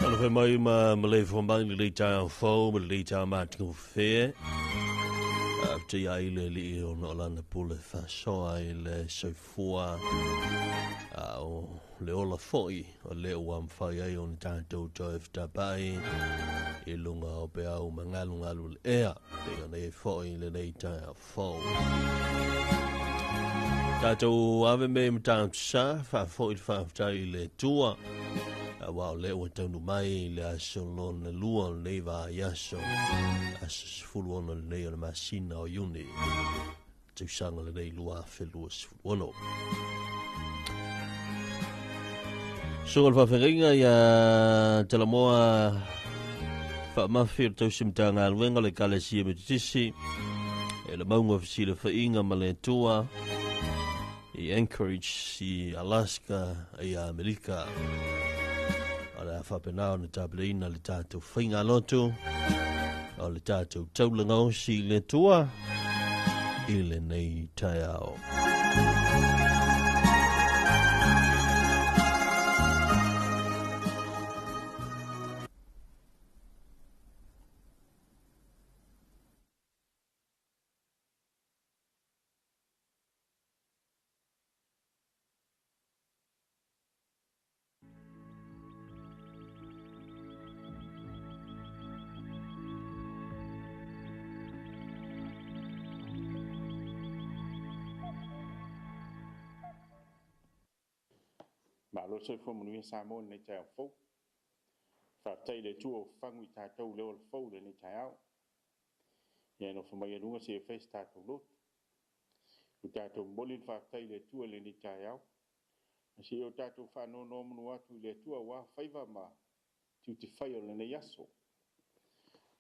Talofa mai ma le mai le ta fo le ta ma tu fe. Te ai le li o no lana pule fa so ai le so fua. O le ola foi o le o fai ai on tanto tof tapai. E lunga o pe au mangalu le ea. Te ne foi le nei ta fo. Tato ave me mta sa fa foi fa tai le tua. Wow, le o tonu mai le aso lon le lua le va yaso as fulu ona le masina o yuni tu sanga le lua felu ono so fa feringa ya Talamoa fa mafir tu simtanga wenga le kale si metisi e le maunga fisile fa inga male tua e encourage si Alaska e Amerika. Ala whapenao na tableina le tātou whainga lotu, o le tātou taulanga o si le tua, i le nei tai ao. Ma lo se fo munu Samoa nei tai fo. Fa tai le tuo fangu ta tau le ol fo le nei tai au. Ia no fo mai lunga se festa to lot. U ta to molin fa tai le tuo le nei tai au. Si o ta to fa no no munu atu le tuo wa faiva ma tu te fai o le nei aso.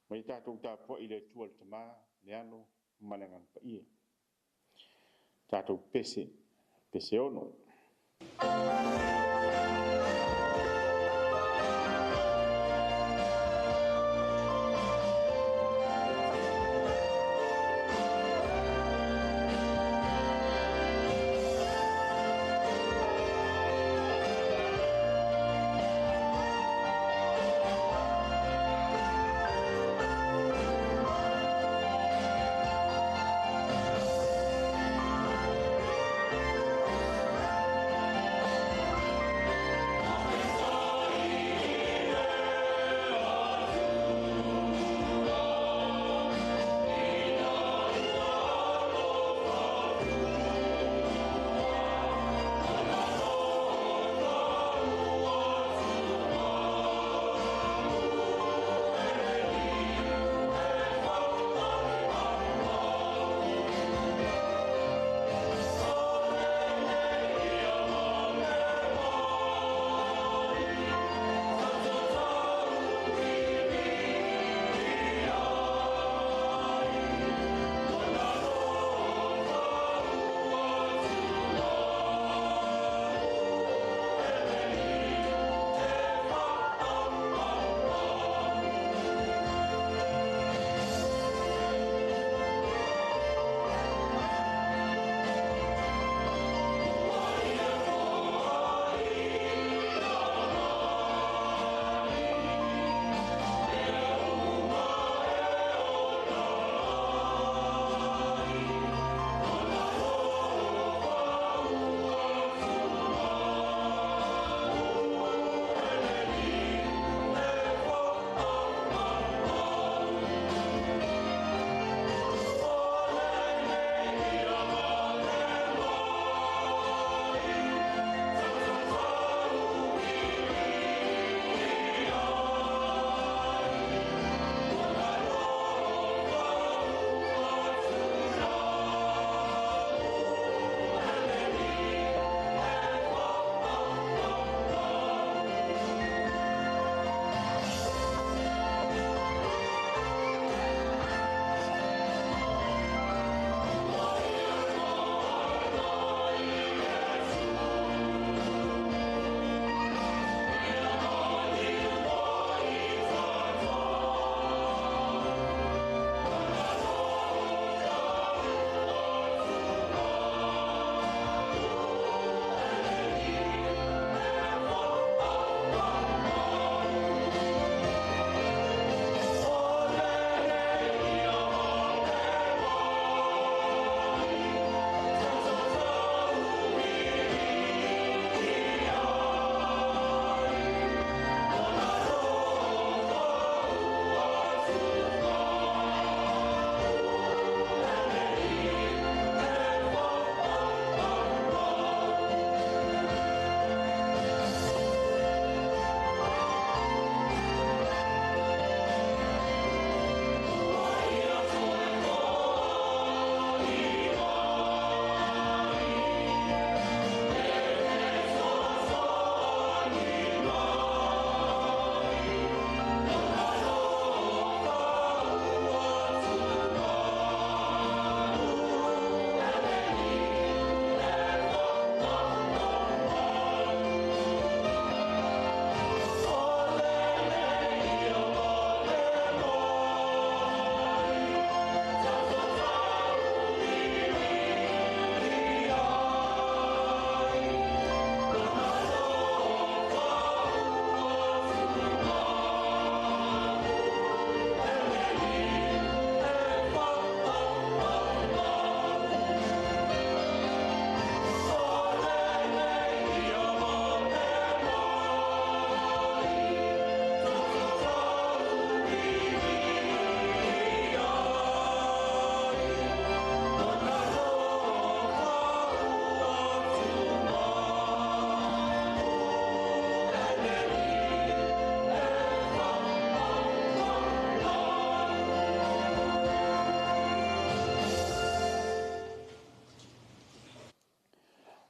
Mai ta to ta po i le tuo le tama le ano manangan pa ie. Ta to pese ono.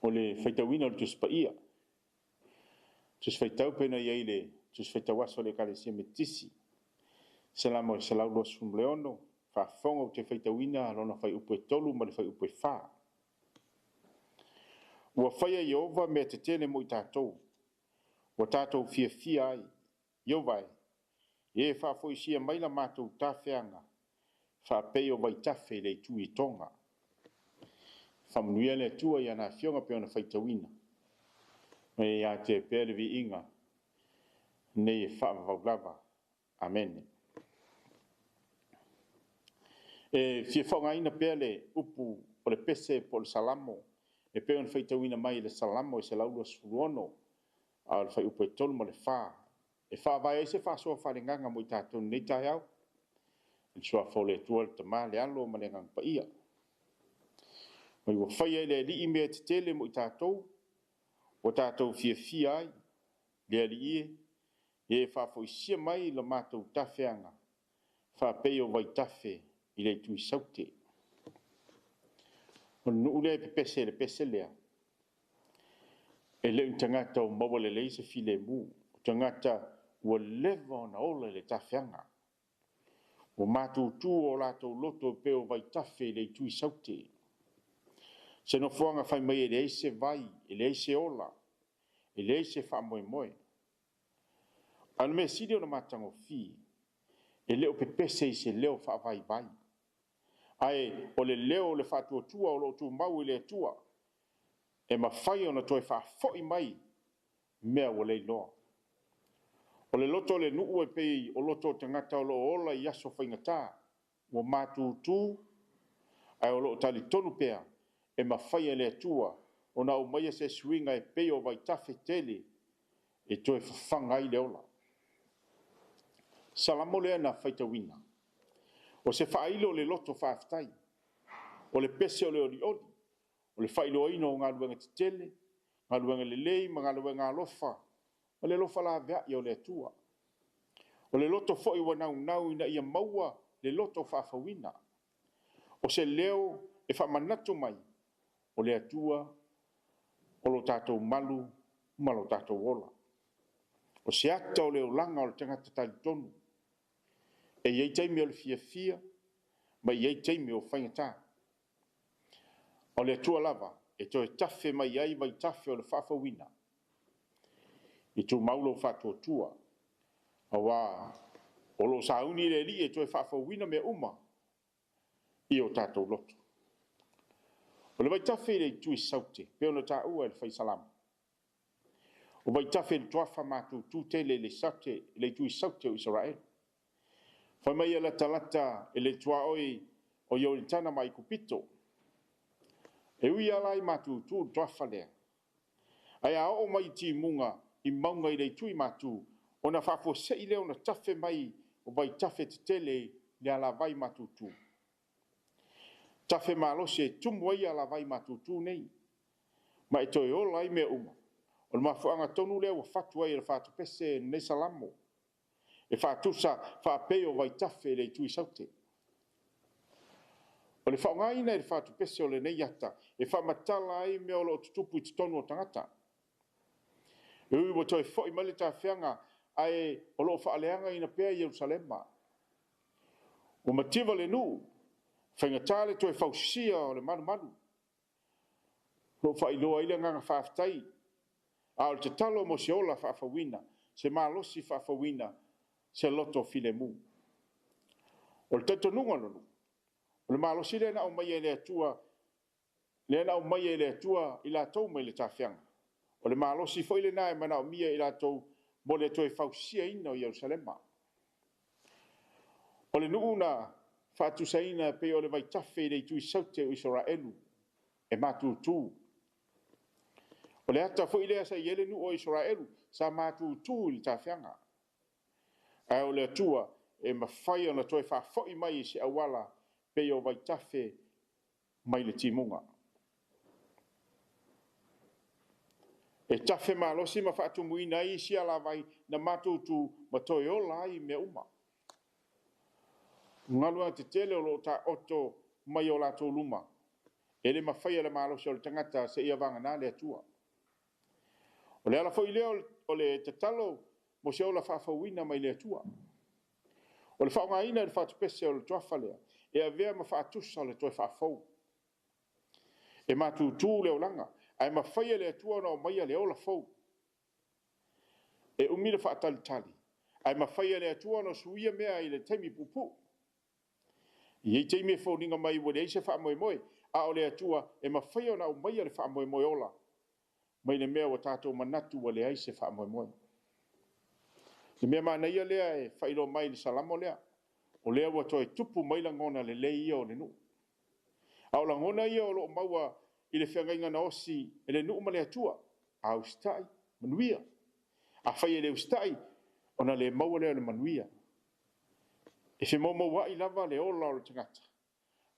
o le faitauina o le tuspaia. Tus faitau pena iai le tus faitauaso le kalesia me tisi. Salamo e salau lo sumleono, whaafonga o te faitauina alona fai upo e tolu ma le fai upo e wha. Ua whaia Iova mea te tele mo I tātou. Ua tātou fia ai. Iova e whaafoi sia maila mātou tāwheanga. Whaapei o vai tawhe le tui tonga. Whamunuia le tua I ana fionga pe ona faitauina. Me ia te pere vi inga. Nei e whaavavaulava. Amen. E fia whaonga ina pele upu o le pese po le salamo. E pe ona faitauina mai le salamo e se laulua suruono. A le fai upu e tolu mo le wha. E wha vai se wha soa whalenganga mo I tātou nei tai au. E soa fole tua le tama le alo ma le ngang pa ia. Mai ua whaia le li mea te tele mo I tātou. O tātou fia ai. Le ali ie. E whafo isia mai la mātou tawheanga. Whapei o vai tawhe I le tui saute. O nuu le pepese le pese lea. E le tangata o maua le leise file mu. Tangata ua lewa na ola le tawheanga. O mātou tū o lātou loto pe o vai tawhe le tui saute. Se no fuanga whai mai e le eise vai, e le eise ola, e le eise wha moe moe. Anu mea sidi o na mātango fi, e leo pepese I se leo wha vai vai. Ai, o le leo le wha tua o lo tu mau I le tua, e ma whai o na toi wha foi mai, mea o le loa. O le loto le nuu e pei o loto tangata o lo ola I aso whaingata, o mātu tū, ai o lo tali tonu pea, e ma whai e le tua, o na o maia se swinga e pei o vai tawhe tele, e toi whanga I le ola. Salamo lea na whaitawina. O se whailo le loto whaaftai, o le pese o le oli, o le whailo ino o ngā luenga te tele, ngā luenga le lei, ma ngā luenga alofa, o le lofa la vea I o le atua. O le loto foi wa nau ina ia maua le loto whaafawina. O se leo e whamanatu mai, o le atua, o lo tātou malu, ma lo tātou ola. O se ata o le olanga o le tangata tali tonu. E iei teimi o le fia, ma iei teimi o whaingata. O le atua lava, e to e tawhe mai ai vai tawhe o le whaafawina. I tu maulo whātua tua. Awa, o lo sauni le li e to e whaafawina me uma. I o tātou loto. O le vai tawhe le tui saute, pe ona tā ua e le whai salam. O vai tawhe le tuafa mātou tū tele le saute, le tui saute o Israel. Whai mai ala talata e le tua oi o Ioritana mai kupito. E ui alai mātou tū tuafa lea. Ai a o mai ti munga I maunga I le tui mātou, o na whafo se I leo na tawhe mai o vai tawhe te tele le ala vai mātou tū. Tawhe mālose e tumu ai ala vai mātou tū nei. Ma e toi o lai mea uma. O le mafuanga tonu leo wa fatu ai le whatu pese nei salamo. E whatusa whapeo vai tawhe le tui saute. O le whaungaina e le whatu pese o le nei ata, e whamatala ai mea o lo tutupu I tonu o tangata. E ui mo toi fo I male ta whianga ai o lo whaaleanga ina pea Jerusalema. O mativa le nu, whaingatale toi whausia o le manu. Lo whailoa ile nganga whaaftai. A o te talo mo se ola whaafawina, se malosi whaafawina, se loto file mu. O le tato nunga nunu. O le malosi le na o mai e le atua, le na o mai e le atua I la tau mai le tawhianga. O le malosi foi le na e mana o mia I la tau mo le toi whausia ina o Jerusalema. O le nuuna whaatusaina pe o le vai tawhi le tui saute o Israelu, e mātu tū. O le ata foi le asa I ele nu o Israelu, sa mātu tū I tawhianga. Ai o le atua e mawhai ona toi whafoi mai se awala pe o vai tawhi mai le timunga. E tawhi malosi ma whaatu muina I si ala vai na mātu tū ma toi o lai me uma. Ngalua te tele o lo ta oto mai o lato luma. e le mawhaia le malosi o le tangata se ia vangana le atua. O le ala fo i leo o le tatalo mo se o la whaafawina mai le atua. O le whaongaina le whaatupese o le tuafa lea, e a vea ma whaatusa o le toi whaafau. E mātūtū leo langa, ai mawhaia le atua na o maia le ola fau. E umira whaatalitali, ai mawhaia le atua na suia mea i le taimi pupu. I ei teimi e whauninga mai wa le eise wha moe moe, a o le atua e mawhaia na o maia le wha moe moe ola. Mai le mea wa tātou manatu wa le eise wha moe moe. Le mea mana ia lea e whairo mai le salamo lea. O lea wa toi tupu mai la ngona le lei ia o le nu. A o la ngona ia o lo maua i le whiangainga na osi e le nu ma le atua. A ustai, manuia. A whai e le ustai, ona le maua lea le manuia. E se momo wa i lava le ola o le tangata.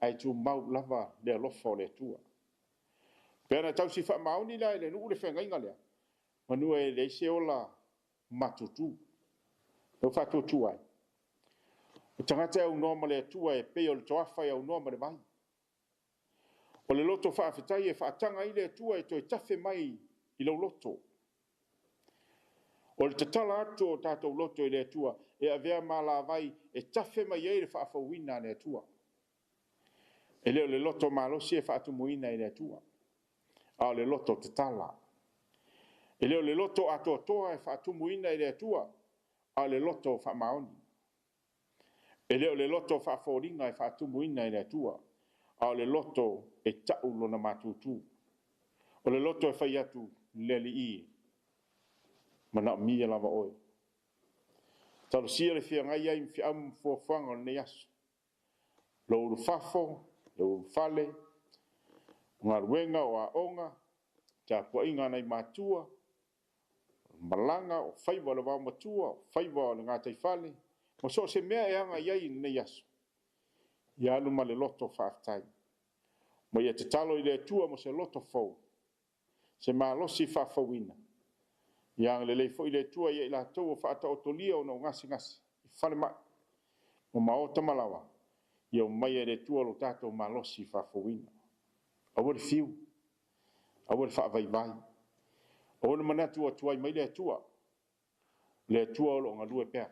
Ai tu mau lava le alofa o le atua. Pena tau si wha mauni la e le nu le whiangainga lea. Manua e le se ola matutu. Tau whatutu ai. O tangata au noa ma le atua e peo le toawhai au noa ma le mai. O le loto whaafetai e whaatanga i le atua e toi tafe mai i lau loto. O le tatala atu o tātou loto i le atua e a vea mala vai e tafe mai e le whaafawina le atua. E leo le loto malosi e whaatumuina i le atua. A le loto tatala. E leo le loto ato toa e whaatumuina i le atua. A le loto whaamaoni. E leo le loto whaaforinga e whaatumuina i le atua. A le loto e tau lona matutu. O le loto e whai atu le li i. Mana mia lava oi. Talo sia le fia ngai ai mfi am fuafuanga le asu. Lo uru fafo, lo uru fale, ngā ruenga o a onga, tia pua inga nei matua, malanga o whaiva le wau matua, whaiva o le ngā taifale, mo so se mea e anga iai nei asu. Ia alu ma le loto whaaftai. Mo ia te talo i le atua mo se loto fau. Se maa losi whaafawina. Ia le leifo i le atua ia i la tau o whaata o tolia o na ngasi ngasi. I whale mai. Mo maota malawa. Ia o mai e le atua lo tātou maa losi whaafawina. Awa le fiu. Awa le whaavaivai. Awa le manatu o tuai mai le atua. Le atua o lo ngalue pea.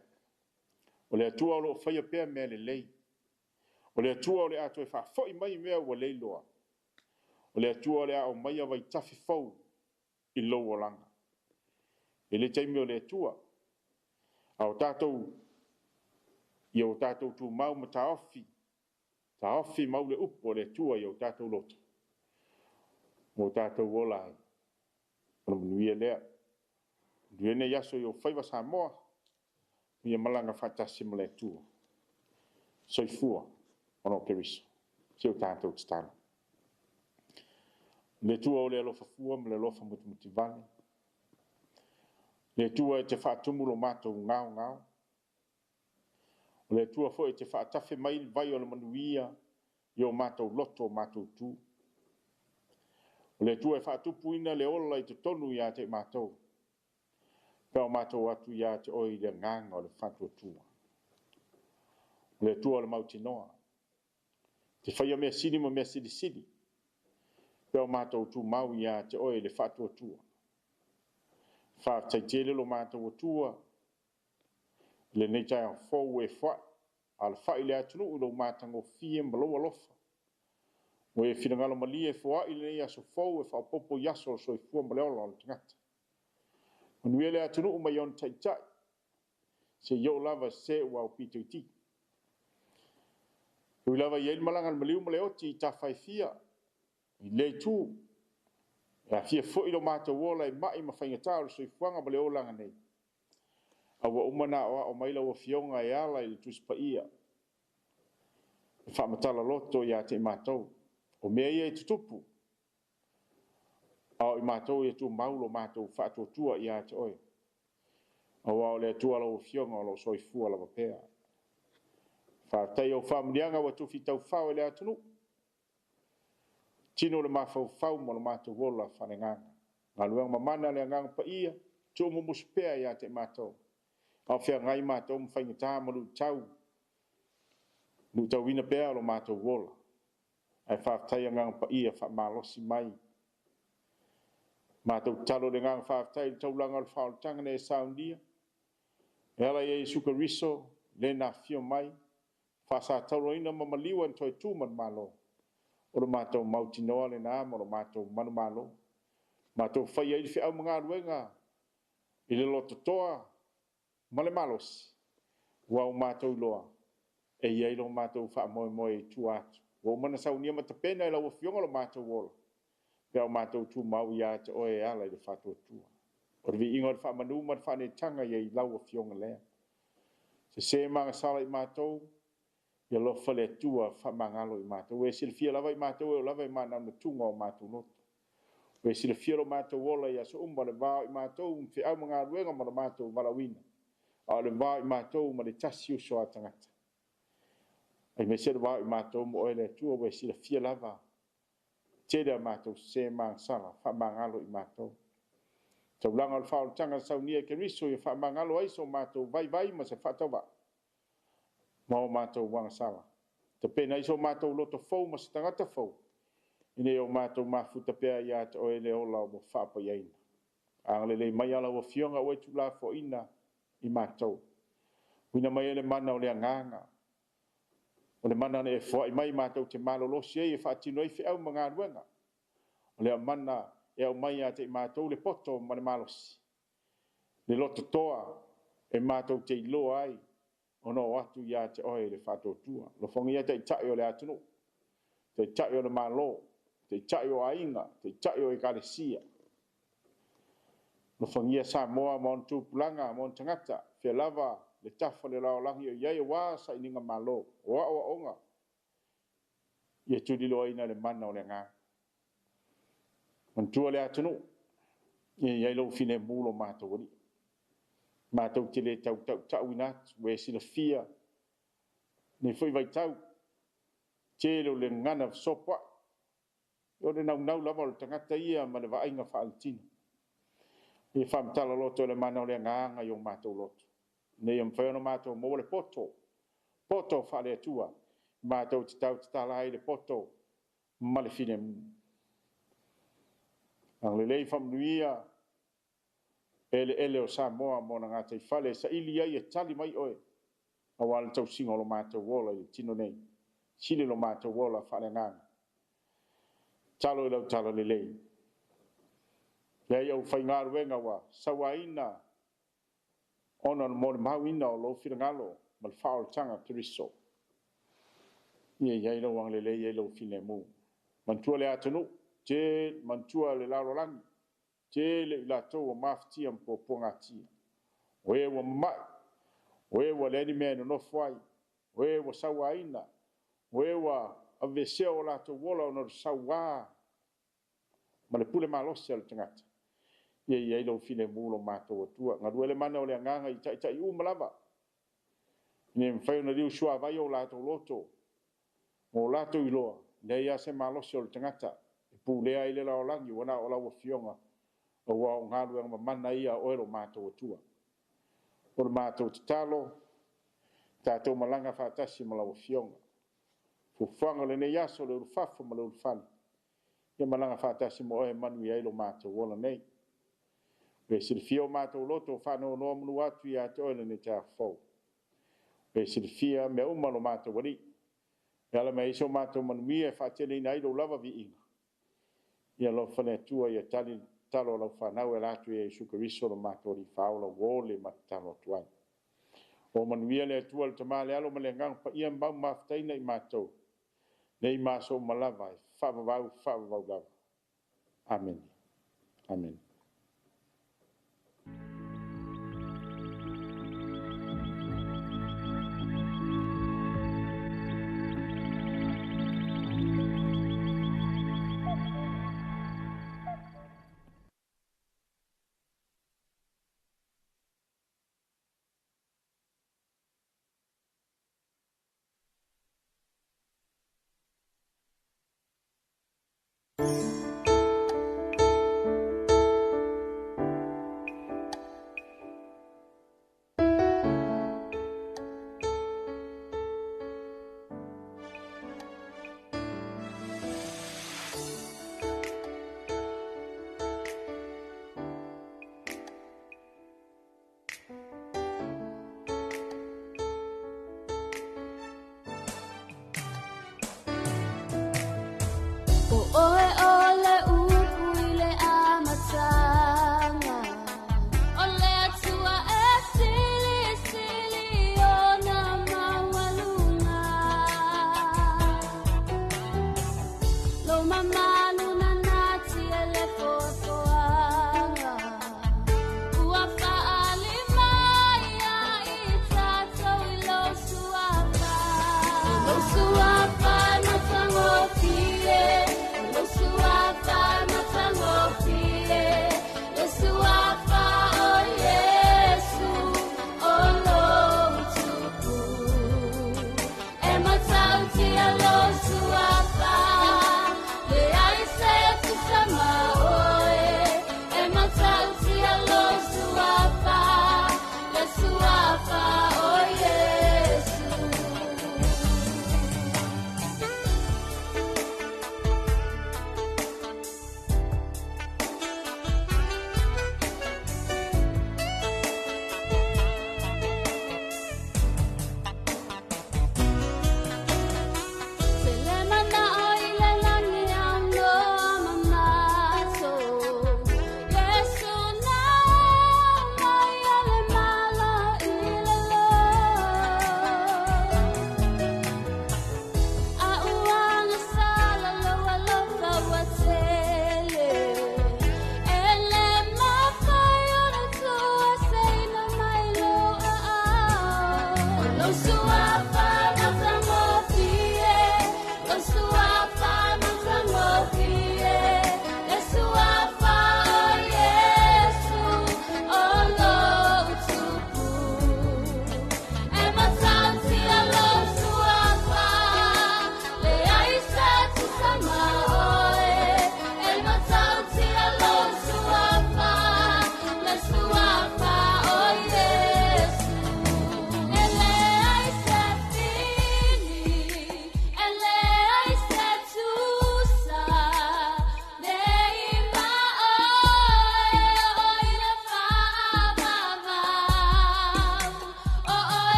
O le atua o lo whaia pea mea le lei. O le atua o le ato e whaafoi mai mea ua leiloa. O le atua o le ao mai awai tafi fau i lau o langa. E le taimi o le atua. A o tātou, i o tātou tu mau ma ta ofi. Ta ofi mau le upo o le atua i o tātou loto. O tātou o lai. O manuia lea. Duene yaso i o Talofa Samoa. Ia malanga whatasi ma le atua. Soifua. Ono keriso. Se o tātou tstana. Le tua o le alofa fua ma le alofa mutimuti vale. Le tua e te whaatumu lo mātou ngāo ngāo. O le tua fo e te whaatafe mai vai o le manuia i o mātou loto o mātou tū. O le tua e whaatupu ina le ola i te tonu i a te mātou. Pea o mātou atu i a te oi le nganga o le whatua tua. O le tua o le mautinoa. Te whaia mea sini mo mea sidi sidi. Pea o mātou tū mau i a te oi le whatua tua. Whaaftaitele lo mātou tua. Le neitai a fōu e whai. A le whai le atunu u lo mātango fie mbaloa lofa. O e whingalo mali e whai le nei aso fōu e whaopopo yaso so i fua mbaleola o le tangata. Manuia le atunu u mai on taitai. Se yo lava se ua o pito iti. Ui lava i eil malanga maliu maleoti i ta whai fia. I le tū. E a fia fo ilo mātou wola e mai ma whaingatau so i fuanga maleolanga nei. Awa umana o maila o fionga e ala i le tuspa ia. E whaamatala loto i a te mātou. O mea ia e tutupu. Ao i mātou i tu maulo mātou whaatua tua i a te oi. Awa o le tua lau fionga o lau soi fua lava pēa. Whaatai o whaamurianga wa tuwhi tau whao e le atunu. Tino le mawhau whau mo le mātou wola whanenganga. Ngā luang mamana le anganga pa ia. Tō mo muspea i a te mātou. Au whea ngai mātou mwhaingatā maru tau. Nu tau wina pēa lo mātou wola. ai whaatai angang pa ia whaamalosi mai. Mātou talo le ngang whaatai taulanga le whaoltanga ne saundia. E ala ia Iesu Keriso le na fio mai. Whaasa taulo ina mamaliwa en toi tūman malo. O le mātou mautinoa le nā mo le mātou manu malo. Mātou whai ai whiau mga ruenga. I le loto toa ma le malosi. Wau mātou loa. E iai lo mātou wha moe moe tu atu. Wau mana saunia ma tapena e lau fionga lo mātou wola. Pea o mātou tu mau ia te oe ala i le whatua tua. O revi ingo le wha manu ma le wha ne tanga iai lau fionga lea. Se manga sala i mātou, ia lo fale tua wha mangalo i mātou. E silfia lava i mātou e o lava i māna na tunga o mātou loto. E silfia lo mātou wola ia so umba le vāo i mātou, mwhi au mga ruenga ma le mātou malawina. A le vāo i mātou ma le tasi uso a tangata. Ai me se le vāo i mātou mo oele tua we silfia lava. Tēdea mātou se mang sala, wha mangalo i mātou. Tau langa le whao tanga saunia ke riso i wha mangalo aiso mātou vai ma se whatawa. Ma o mātou wanga sala. Te pena iso mātou loto fau ma se tangata fau. Ine o mātou mafuta pea ia te oele o lau mo whapa iaina. Angalele mai ala o fionga o etu la fo ina i mātou. Wina mai ele mana o le anganga. O le mana ne e fo i mai mātou te malolosi e whaatino i whiau mga ruenga. O le mana e au mai a te mātou le poto ma le malosi. Le loto toa e mātou te ilo ai. O no atu ia te oe le whatotua. Lo fongi ia te itai o le atunu. Te itai o le malo. Te itai o ainga. Te itai o e kalesia. Lo fongi ia Samoa mon tūpulanga, mon tangata. Fia lava le tafa le lao langi o iai wā sa ininga malo. Oa oa onga. Ia tulilo aina le mana o le ngā. Mantua le atunu. Iai lo fine mulo mātou wani. Mātou te le tau inat, we sila fia. Ne fui vai tau. Tēlo le ngana sopa. O le nau lava o le tangata ia ma le vainga whaaltina. E whamtala loto le mana o le nganga i o mātou loto. Ne iam whaiono mātou mo le poto. Poto whale atua. Mātou te tau te tala ai le poto. Ma le fine mu. Ang le lei whamnuia. Ele o Samoa mo na ngā tei whale sa ili ai e tali mai oe. A wale tau singa lo mātou wola i tino nei. Sile lo mātou wola whale nganga. Talo i lau talo le lei. Iai au whai ngā ruenga wa. Sawa ina. Ona mo le mau ina o lo whira ngalo. Mal whaol tanga Keriso. Iai lau wang le lei e lau whine mu. Mantua le atanu. Te mantua le laro langi. Te le ilatou o maftia mpo pongatia. Oe wa mai. Oe wa le anime no nofwai. Oe wa sawa ina. Oe wa avesea o latou wola o no sawa. Ma le pule malosi al tangata. Iai lo fine mulo mātou atua. Ngā ruele mana o le anganga i tai umalava. Ine mwhai na riu sua vai o latou loto. O latou iloa. Le ia se malosi o le tangata. E pulea i le lao langi wana o lau fionga. O wao ngalu ang mamana ia o ero mātou atua. O le mātou te talo. Tātou malanga whātasi ma lau fionga. Fufuanga le nei aso le urufafu ma le urufani. Ia malanga whātasi mo oe manu i eilo mātou wala nei. Pe silfia o mātou loto whanau noa munu atu i a te oele ne te awhau. Pe silfia me umalo mātou wari. E ala me iso mātou manumia e whaatene ina ilo lava vi inga. Ia lo whane tua i a talo lau whanau e latu e Iesu Keriso lo mātou ri whaola wole ma talo tuai. O manumia le atua le tamale alo ma le ngang pa ia mbau maftaina i mātou. Nei māso malava e whavavau lava. Amen. Amen.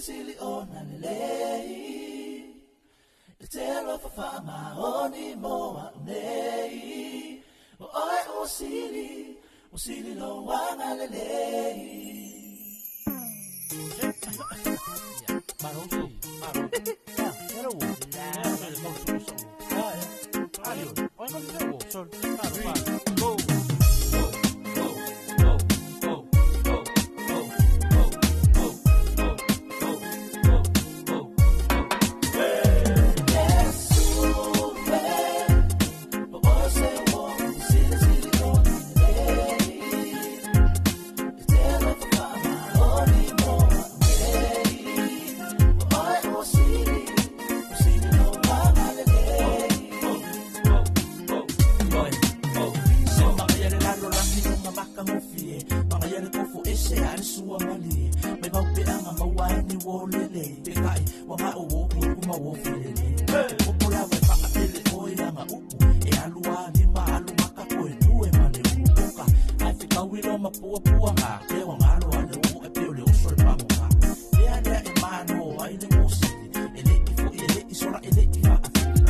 Silly on and lay. The Talofa Samoa moa nei. O silly no one and lay. wolele te kai wa ma o wo kuma wo filele o pola we fa pele o ya ma upu e alua ni ma alu maka ko e tu e mane uka ai fika wilo ma pua pua nga ke wa ngalo ale o e pele o so pa mo ka e ale e mano ai le mo si e le i fo e le i sora e le i fa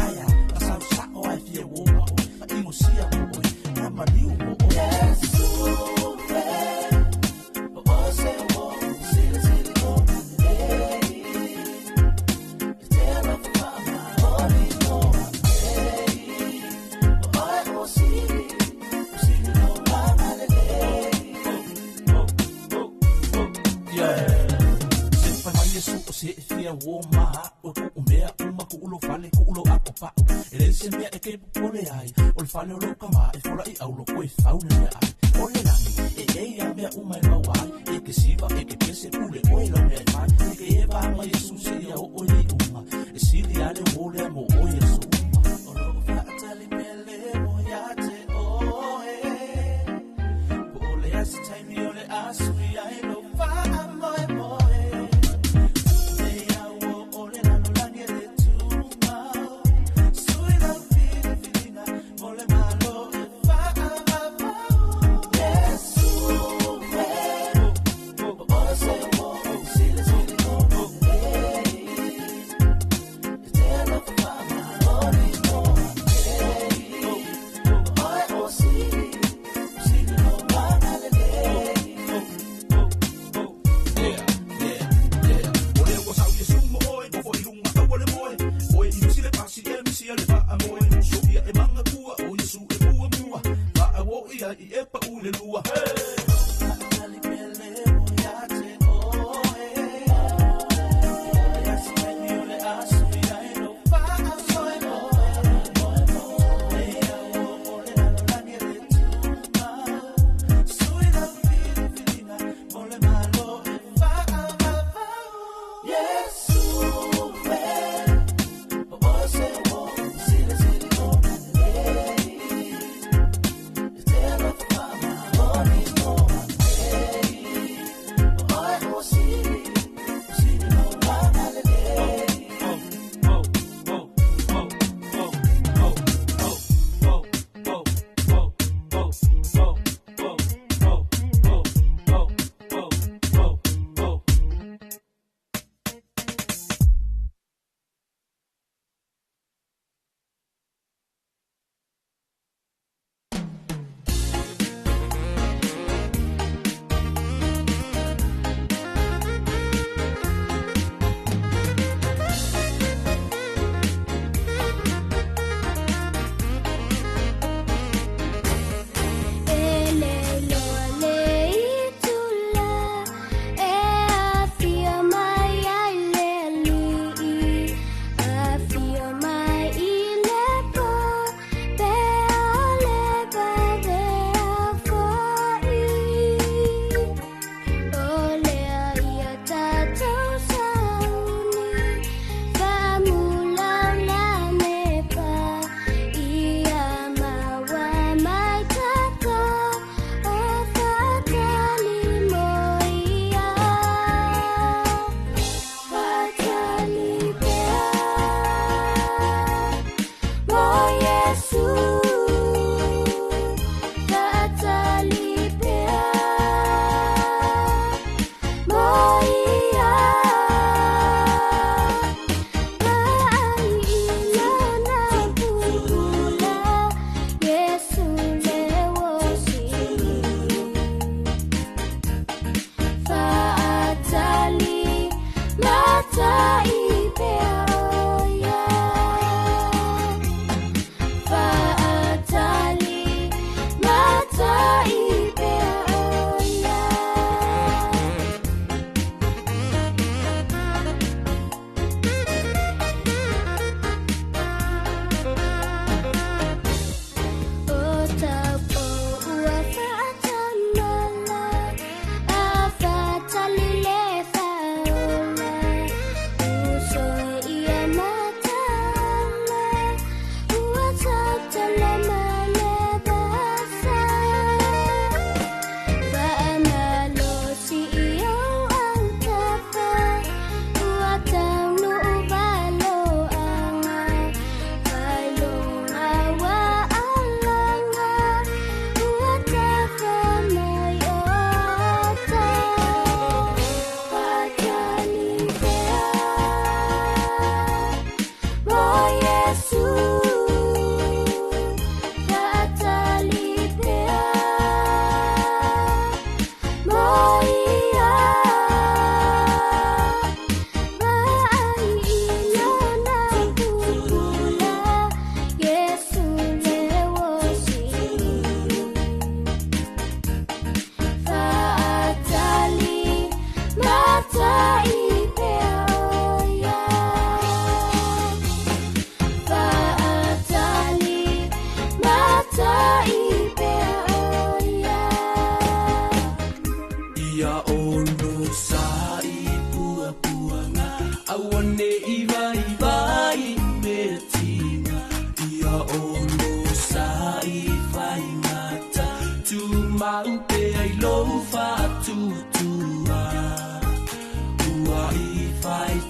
aya ka sa o ai fie wo ma o i mo sia mo o na ma liu mo o yes se fia wo ma o ku mea uma ku ulo fale ku ulo ako pa ele se mea e ke pole ai o fale o ka ma e fola I au lo ko e fauna mea ai o le langi e ya mea uma e wa e ke siva e ke pese pule o e lo mea mai e ke e va ma yesu se ya o ni uma e si di ale o le mo o yesu o lo fa tali mele mo ya te o e o le asi time o le asu ya e lo fa mo e mo say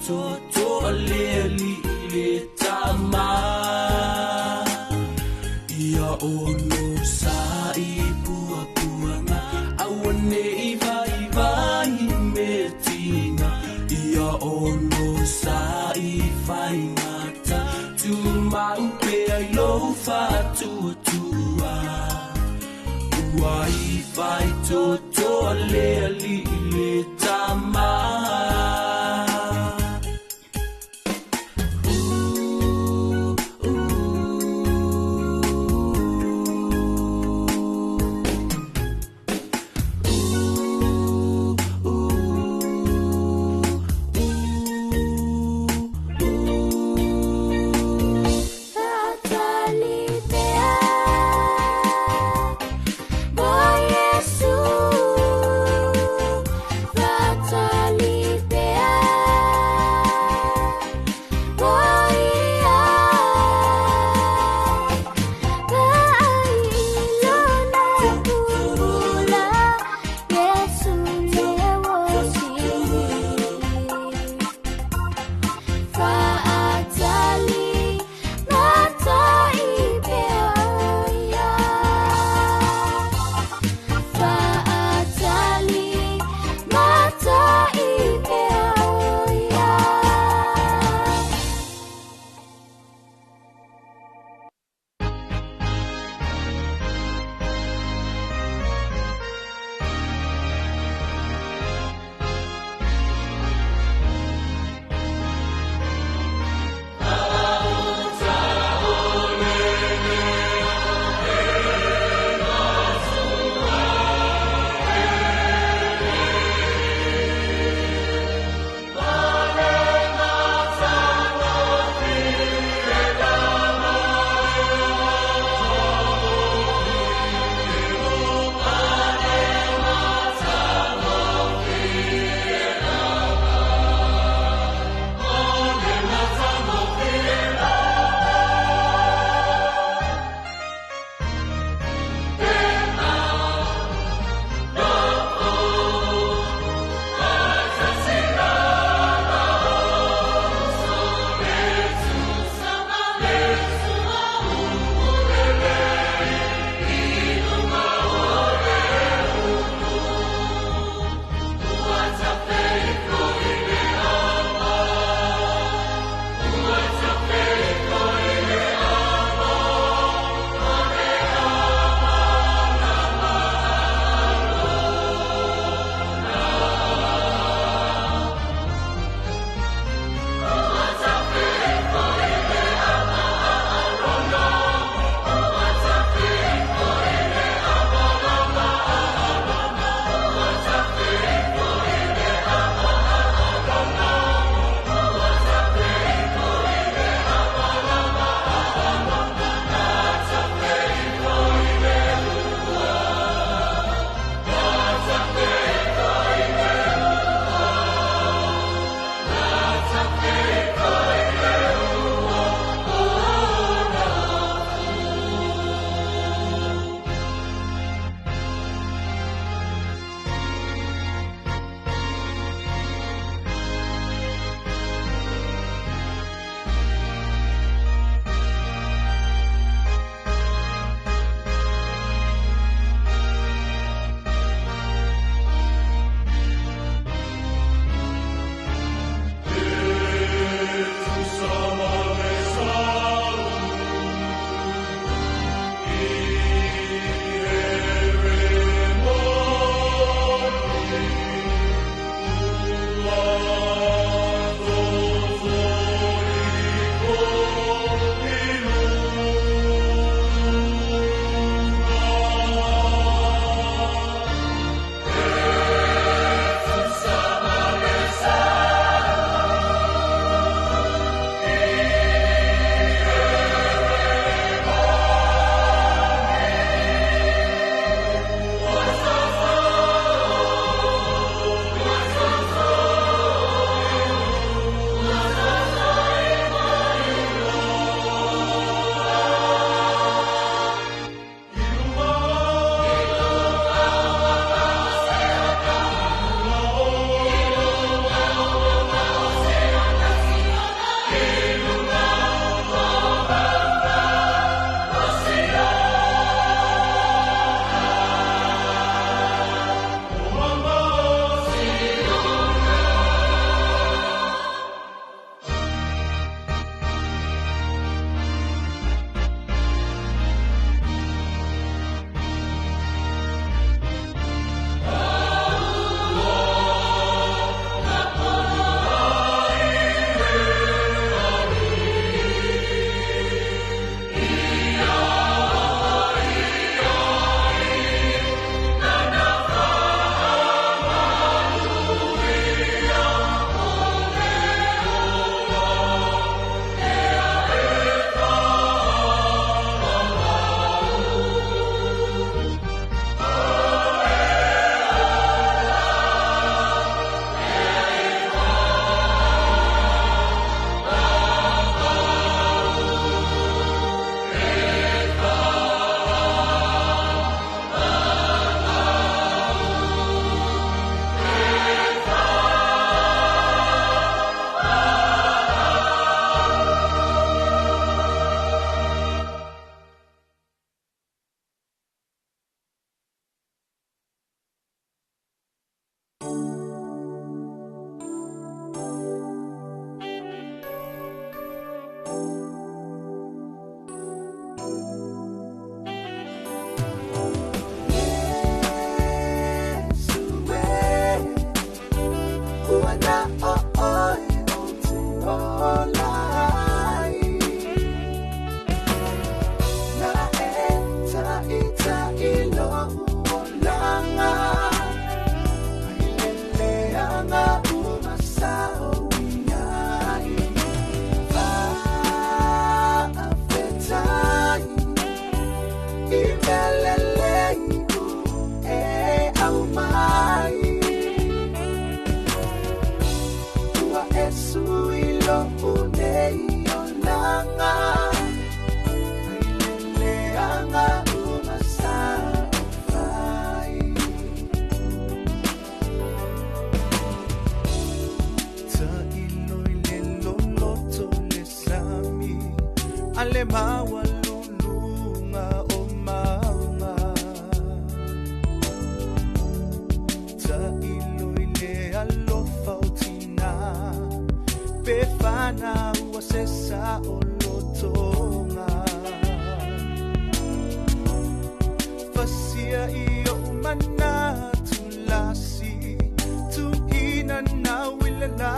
toto aleli le tama ia ono sai pua puanga awane vai metina ia ono sai fai mata tu mau pe ai lo fa tu Wai fai toto aleli le tama Yesu Ale mawalulunga o maunga ta iloile alofautina pefana uasesa olotonga fasia iyo manatulasi tu ina na wilela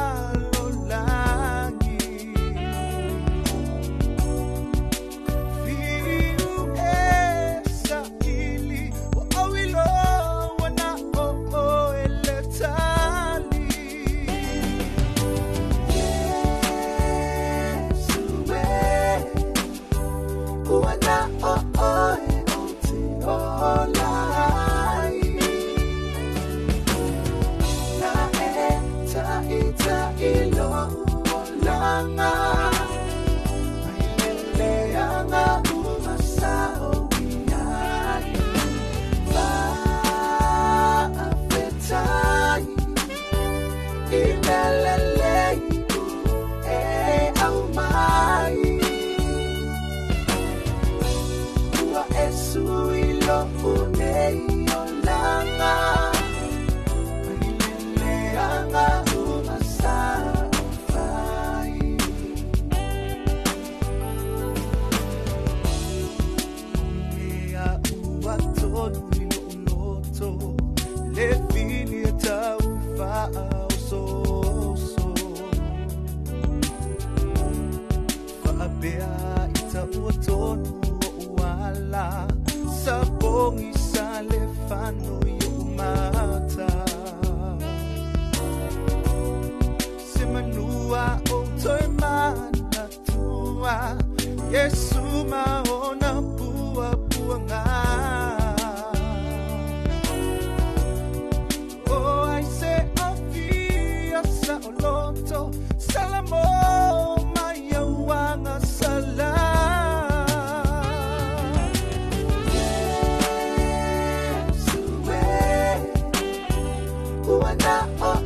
Yesu maona pua nga oh I say afia sa oloto salamo maya wanga sala Yesu we uana oh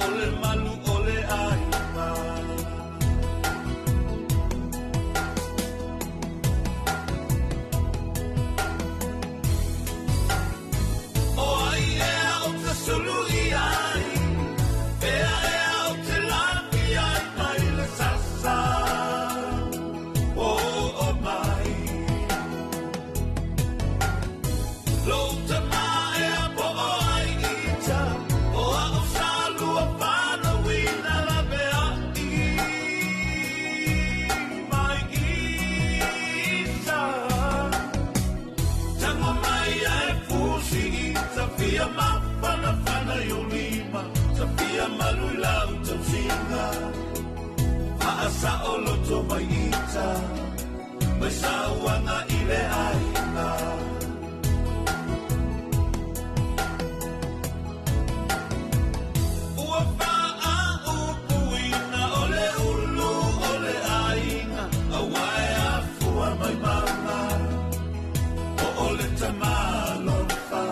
ole malu ole aina o ai e o te sulu i ai e o te lapi ai mai le sasa o mai lo te mai a po ai ita o a o salu a pana wina la bea mai ita tango mai ai fusi ita fia ma pana yo lima Safia malu lau tau singa Haasa o loto mai ita Mai sawanga ile aina Ua paa upuina ole ulu ole aina Awai afua mai mama O ole tamalofa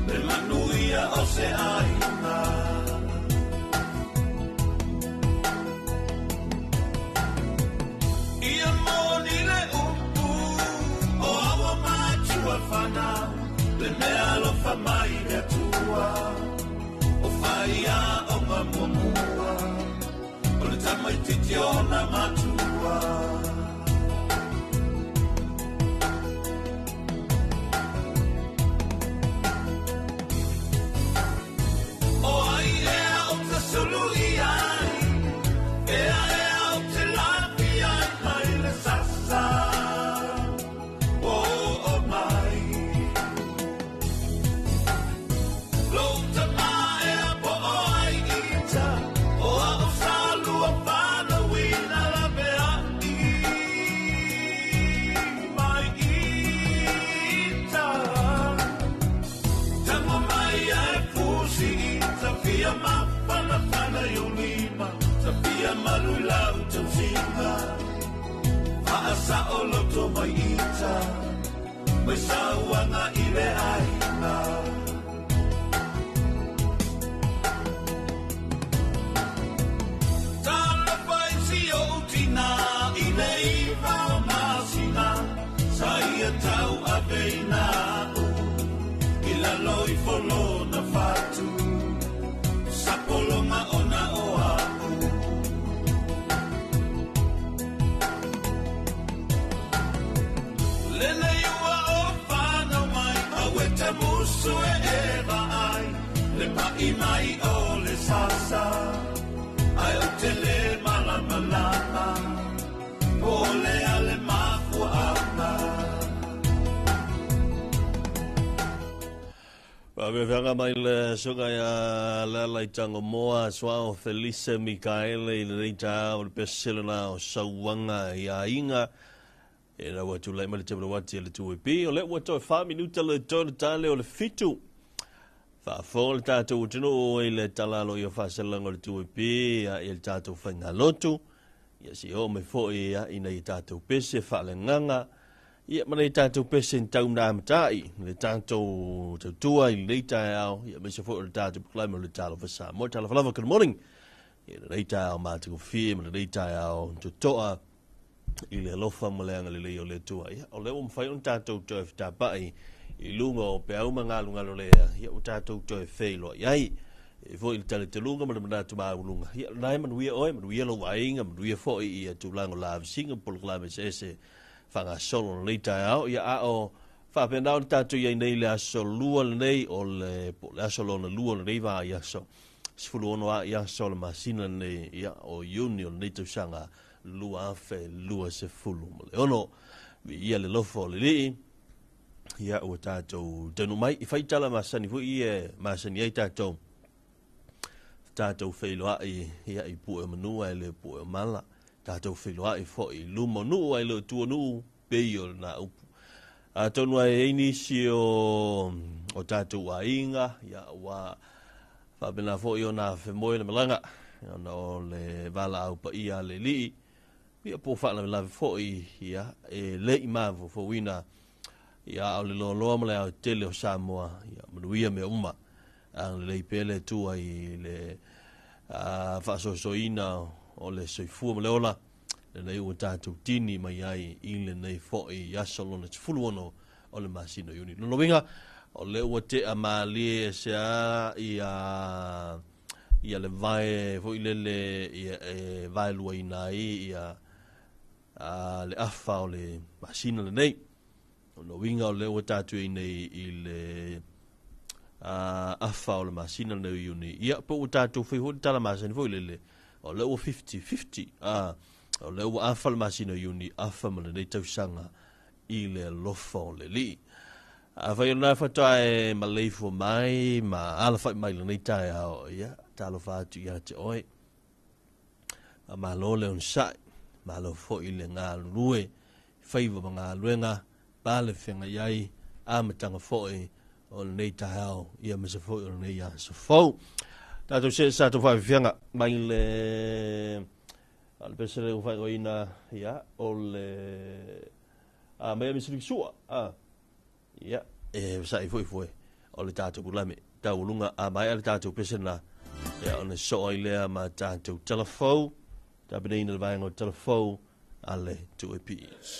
Le manuia o se aina Ia moni le upu O awa matua whana Le mea lofa mai le tua O whaia o mamumua O le tamai titi o na matua O ai e o te sulu i ai E o te lapi ai mai le sasa O mai Lo te mai a po ai ita O a o salu a pana wina la bea mai ita Tango mai ai fusi ita fia ma pana yo lima Safia malu lau tau singa Haasa o loto mai ita Mai sawanga ile aina Talofa Samoa I nei vau masina Saia tau a veina I la loi folo na fatu Sapolonga ona oa Lena iua o whana mai Aweta musu e eva ai Le pai mai o le sasa Ai o te le malamalama O le ale mafua ana Vanga mai le sunga ya lalai tango moa Swao Felice Mikaele I le reita o le peselona o sauanga ia inga E na watu lai mali tebra wati le tuipi O le watu 5 minuta le tona tale o le fitu Fa le tātou tino o le talalo I o whasalango le tuipi Ia le tātou whainga lotu Ia si o me fo ia ina I tātou pese whale nganga Ia mana I tātou pese in tau nā matai Le tātou tautua I leita au Ia me se fo le tātou puklaima le Talofa Samoa Talofa lava good morning Ia le leita au mātuko fie Ma le leita au tutoa I le lofa maleanga le leo le tua Ia o leo mwhai on tātou toi whitapai I lunga o pe au mangalu ngalo lea Ia o tātou toi wheilo Iai E fo I le tale te lunga mana mana tu maa ulunga Ia nai manuia oe manuia lo wainga manuia fo I tulango la singa poloklame se Whanga solo leita au Ia a o whapenao le tātou iai nei le aso lua le nei O le aso lo na lua le nei wa I aso Sifulu ono a I aso le masina nei Ia o union nei tau sanga Lua afe lua se fulu le ono Ia le lofo le lii Ia ua tātou tenu mai I whaitala masani fu I masani ai tātou Tātou whailoa Ia I pue manua I le pue mala Tātou whailoa I fo I lumo nuu ai le tua nuu Peio na upu Tonu ai inisi o tātou a inga Ia ua whabena fo I o nā whemoe na malanga Ia o le vala au pa ia le lii Ia po whaala me lawe fōi ia e le I mavu fo wina ia au le loa male au tele o Samoa ia manuia me uma ang le pele tua I le whaasosoina o le soifua ma le ola, le nei ua tātou tini mai ai i le nei fo i asolona te fuluono o le masino iuni. Lono winga, o le ua te a maalie se a ia le vai, fo i le ia vai lua i nai ia le afa o le masina le nei. Lono winga o le ua tātou i nei i le afa o le masina le iuni. Ia po ua tātou fai hoi tala masina fo i le o le ua 50-50. O le ua afa le masina iuni afa ma le nei tausanga i le lofa o le li. Fai ona fatae ma leifo mai, ma ala fai mai le nei tae ao, ia, talofa atu ia te oe. Ma lo le on sai, ma lo fo i le ngā lue, faiva ma ngā luenga, pale whenga iai, amatanga fo i, o le nei tae ao, ia masa fo i o le nei ia sa fau. Tātou se sato fai whianga, mai le, ale pesere u fai oina, ia, o le, mea misiri sua, ia, sa i foi, o le tātou kulame, tau lunga, mai ale tātou pesena, ia, o le soa i lea ma tātou telefou, ta benina le vaenga o telefou, ale tu e pīs.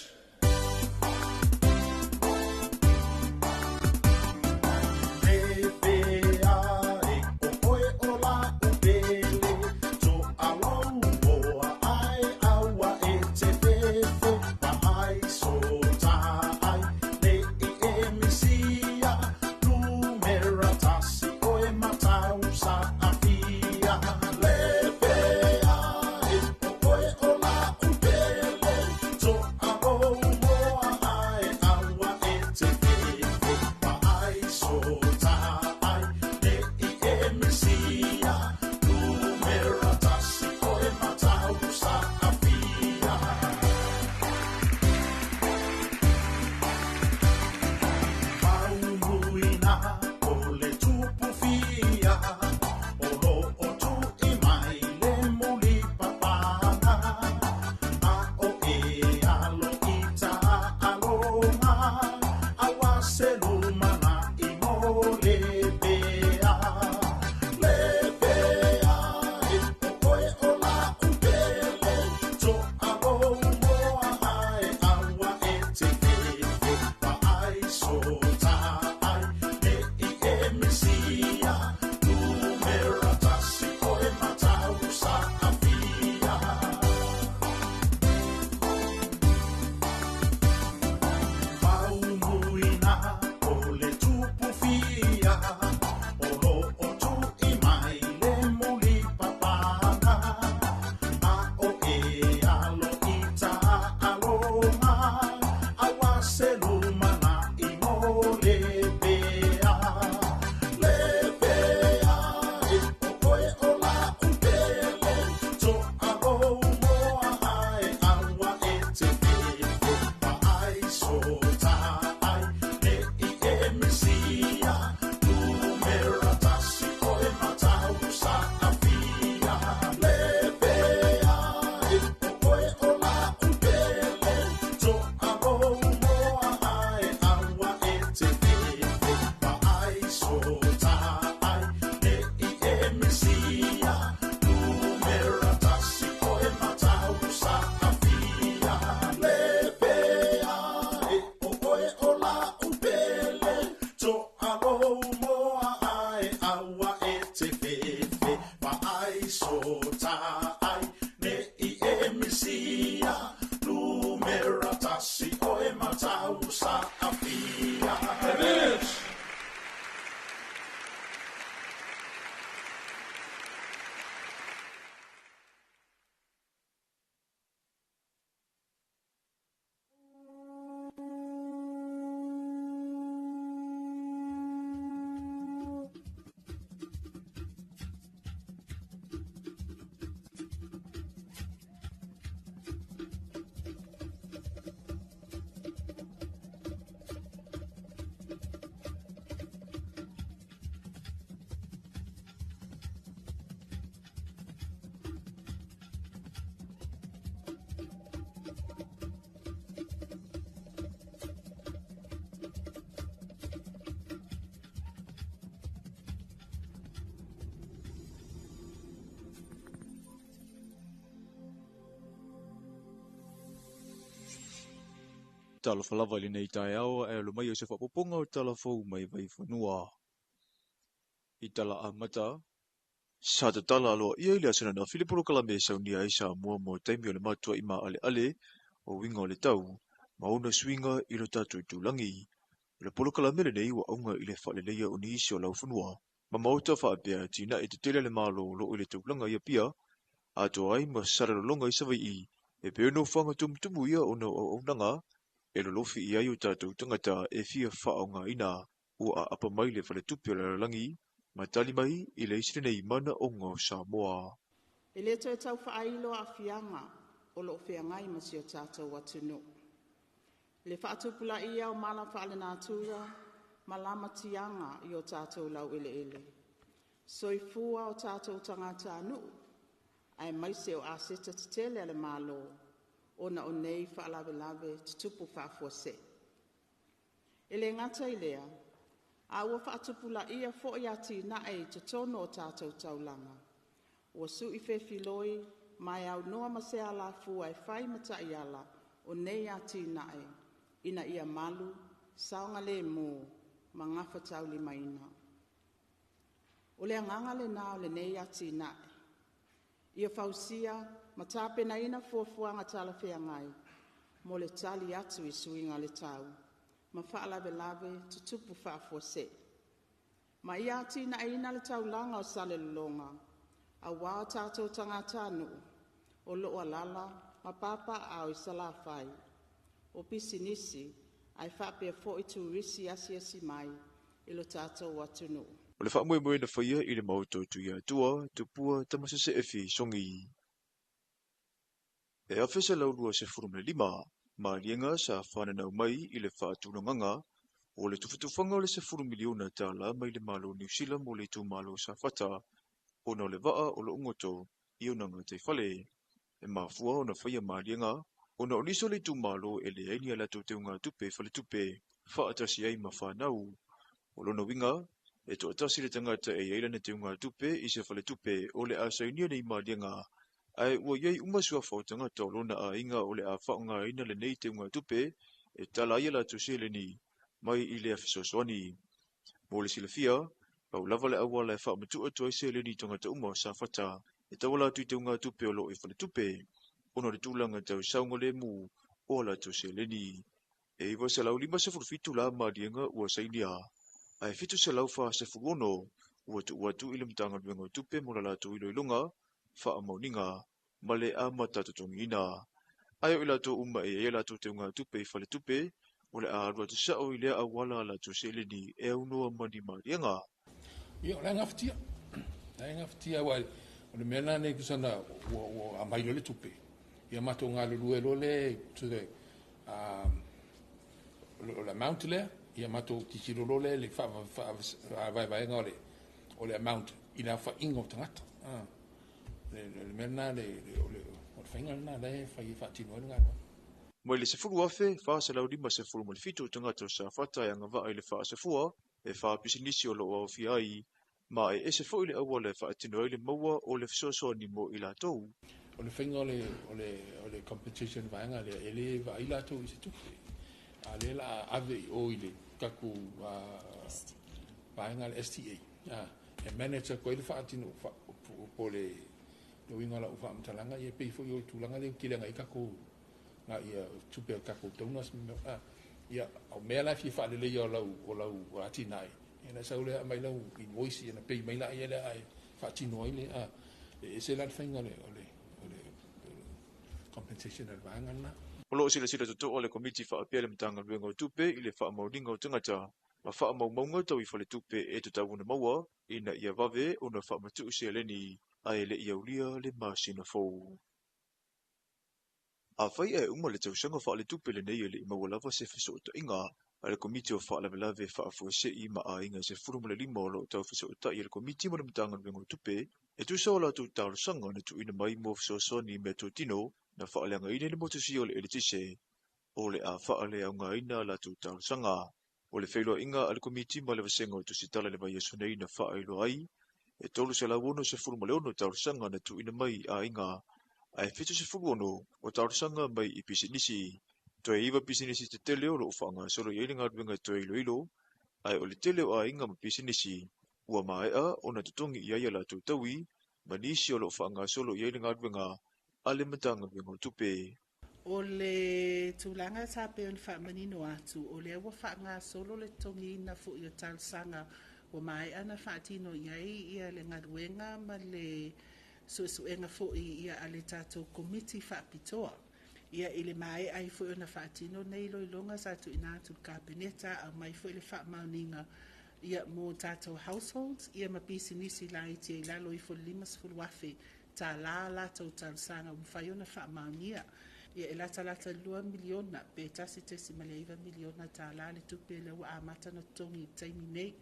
talofa lava le nei tae au e lo mai o se whapoponga o talafou mai vai whanua. I tala a mata, sa te tala aloa ia ili asana na Filiporo Kalame sau ni aisa mua mo taimi o le matua ima ale o winga o le tau, mauna swinga i lo tatu i tūlangi. Le polo Kalame le nei wa aunga i le whaleleia o ni isi o lau whanua, ma mauta whaapea tina i te tele le malo lo i le tūlanga ia pia, ato ai ma saralonga i savai i, e peo no whanga tumtumu ia o no au nanga, e lo lofi i ai o tātou tangata e fia whaonga ina, ua a apa mai le whale tupi o le langi, ma tali mai i le isri nei mana o ngā Samoa. E le toi tau whaailo a fianga o lo whiangai ma si o tātou atunu. Le whaatupula ia o mala whaale nātura, ma lama tianga i o tātou lau ele. Soifua o tātou tangata anu, ai maise o aseta te tele ale malo, ona o nei whaalawe tutupu whaafuase. E le ngata i lea, a ua whaatupula ia fo i ati na e te tono o tātou taulanga. Ua su i whewhiloi, mai au noa masea la fua e whai mata i ala, o nei ati na e, ina ia malu, saonga le mō, ma ngafa tau li maina. O le anganga le nā o le nei ati na e. Ia fausia, ma tāpena ina fuafuanga tala whengai, mo le tali atu i suinga le tau, ma whaalawe tutupu whaafuase. Ma ia ati na ina le tau langa o sale lolonga, a wā tātou tangata nu, o loo alala, ma papa au i salawhai. O pisi nisi, ai whapea fo i turisi asi mai, ilo tātou atunu. O le whaamue na whaia i le mauto tu ia tua, tupua, tamasese e fi songi. E awhese laulua se furume lima, ma lienga sa whananau mai i le whaatunanganga, o le tufutufanga o le se furu miliona tala mai le malo New Zealand mo le tu malo sa whata, o na le waa o le ungoto, i o nanga te whale. E mafua o na whaia ma lienga, o na oniso le tu malo e le aini ala te unga tupe whale tupe, whaatasi ai ma whanau. O lona winga, e to atasi le tangata e eilana te unga tupe i se whale tupe o le asainia nei ma lienga, ai ua iei umasua whau tangata o lona a inga o le a whaonga ina le nei te unga tupe, e tala ia la tu se le ni, mai i le afisoswani. Mo le silafia, pau lava le awa le whaamatu atua i se le ni tangata uma sa whata, e tawala tu te unga tupe o lo i whale tupe, ono le tūlanga tau saunga le mu, o la tu se le ni. E iwa se lau lima se furufitu la ma lienga ua sainia, ai fitu se lau wha se furuono, ua tu watu ilim tanga duenga tupe mo la latu ilo ilunga, wha mauninga, ma le a matatotongi ina. Ayo ilato uma e latu te unga tupe i whale tupe, o le a arua tu sao i lea a wala la tu se le ni e unua mani ma lienga. Ia, la ngaftia. La ngaftia wai, o le mena ne kusana o a mailo le tupe. Ia mato ngā lulu le, to the, o le amount le, ia mato tikirolo le, le vai ngā o le amount, ina wha ingo tangata. Le mena le, o le whainga na le, whai whaatino ngā. Mai le se furu afe, wha se lau lima se furu mo le fitu tangata sa whata e anga waa i le wha se fua, e wha pisinisi o lo o fi ai, ma e se fo i le awa le whaatino i le maua o le fisoso ni mo i la tou. O le whainga o le competition vaenga le ele va i la tou i se tupe. A le la ave o i le kaku vaenga le STA. E manager ko i le whaatino po le winga la ufa mtalanga i e pei fo i o tūlanga le kilenga i kaku nga ia tupe o kaku taunas ia o mea la fi whaale le o lau ati nai. E na sau le mai lau invoice i na pei mai la i ele ai whaatino i le e se la whainga le compensation al vangana. O loo sila tuto o le komiti whaapea le mtanga luenga o tupe i le whaamauninga o tangata, ma whaamaumaunga tau i whale tupe e tu tawuna maua, ina ia vave o na whaamatu se leni, ai le iaulia le masina fau. A whai e uma le tausanga whaale tupe le nei le imaua lava se fiso o ta inga, a le komiti o whaalavelave whaafua i ma a inga se furumule lima o lo tau fiso o ta i le komiti mo le mtanga luenga o tupe, e tu sa o la tu tau sanga na tu ina mai mo fiso ni me to tino, na whaaleanga ina le motosi o le elitise, o le a whaale au ngā ina la tu tau sanga, o le whailua inga al komiti ma le vasenga o tu sitala le vai aso nei na whaelo ai, e tolu se la wono se furu maleono tau sanga na tu ina mai a inga, ai fitu se furu ono o tau sanga mai i pisinisi, Toe iwa pisinisi te tele o lo whaanga solo i elinga ruenga toe ilo ai o le tele o a inga ma pisinisi ua maea o na tutongi i aia la tautaui ma nisi o lo whaanga solo i elinga ruenga ale matanga ruenga o tupe. O le tūlanga sa pe on wha manino atu, o le awa whaanga solo le tongi na fu i o talsanga o mai ana whaatino iai ia le ngaruenga ma le suesuenga fu i ia ale tatou komiti whaapitoa. Ia ile mai ai fu ona whaatino nei loilonga sa tu ina atu kabineta a mai fu ile wha mauninga ia mo tatou households, ia ma pisi nisi la iti e lalo i fu limas fu wafe ta la tau talsanga umwhai ona wha maunia. Ia e lata 2 miliona, pe tasi tesi maleiva miliona ta la le tupe le ua amata na tongi taimi nei.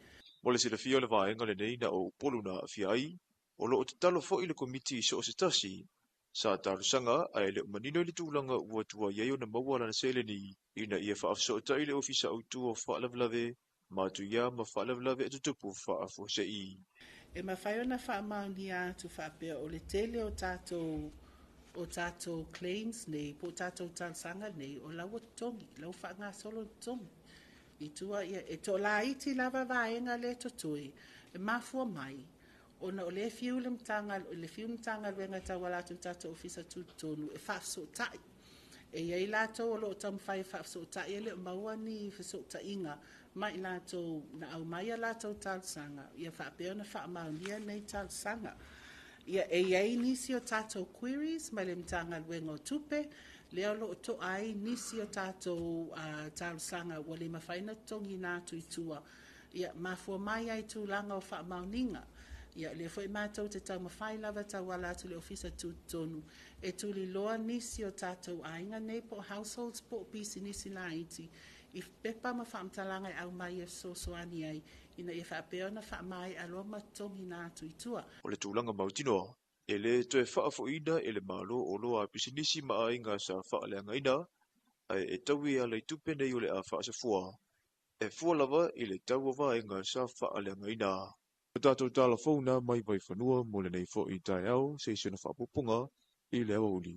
Mo le sila fia le vaenga le nei na o upolu na fia ai, o lo o te talo fo i le komiti so o se tasi, sa tarusanga ai le umanino i le tūlanga ua tua iaio na maua lana sele ni, ina ia whaafso ta i le ofisa au tua o whaalavlave, ma tu ia ma whaalavlave atu tupu whaafo se i. E mawhai ona wha mauni atu whaapea o le tele o tātou claims nei, po tātou talsanga nei, o lau tongi, lau whaanga solo tongi. I tua ia, e to la iti lava vaenga le totoi, e mafua mai, o na o le fiulim tanga luenga tawala tu tātou ofisa tutonu, e whaafso tai. E iei lātou o lo o tam whai whaafso tai, e le maua ni whaafso tai inga, mai lātou, na au mai a lātou talsanga, ia whaapea na wha maunia nei talsanga. Ia e iei nisi o tātou queries, mai le mtanga luenga o tupe, leo lo o to ai nisi o tātou talsanga, wa le mawhaina tongi nātu i tua. Ia mafua mai ai tūlanga o wha mauninga. Ia le fo i mātou te tau mawhai lava tau wala atu le ofisa tūtonu. E tūli loa nisi o tātou ainga nei po households po pisi nisi la iti. I pepa ma whaamtalanga au mai e sosoani ai. Ina e whaapea na wha mai aloa matongi nātu i tua. O le tūlanga mautinoa, e le toe whaafo ina e le malo o loa pisinisi maa inga sa whaaleanga ina, ai e taui a le tupe nei o le a whaasafua. E fua lava i le tau wa inga sa whaaleanga ina. O tātou tāla whauna mai vai whanua mo le nei fo i tai au, se isena whaapupunga i le awa uli.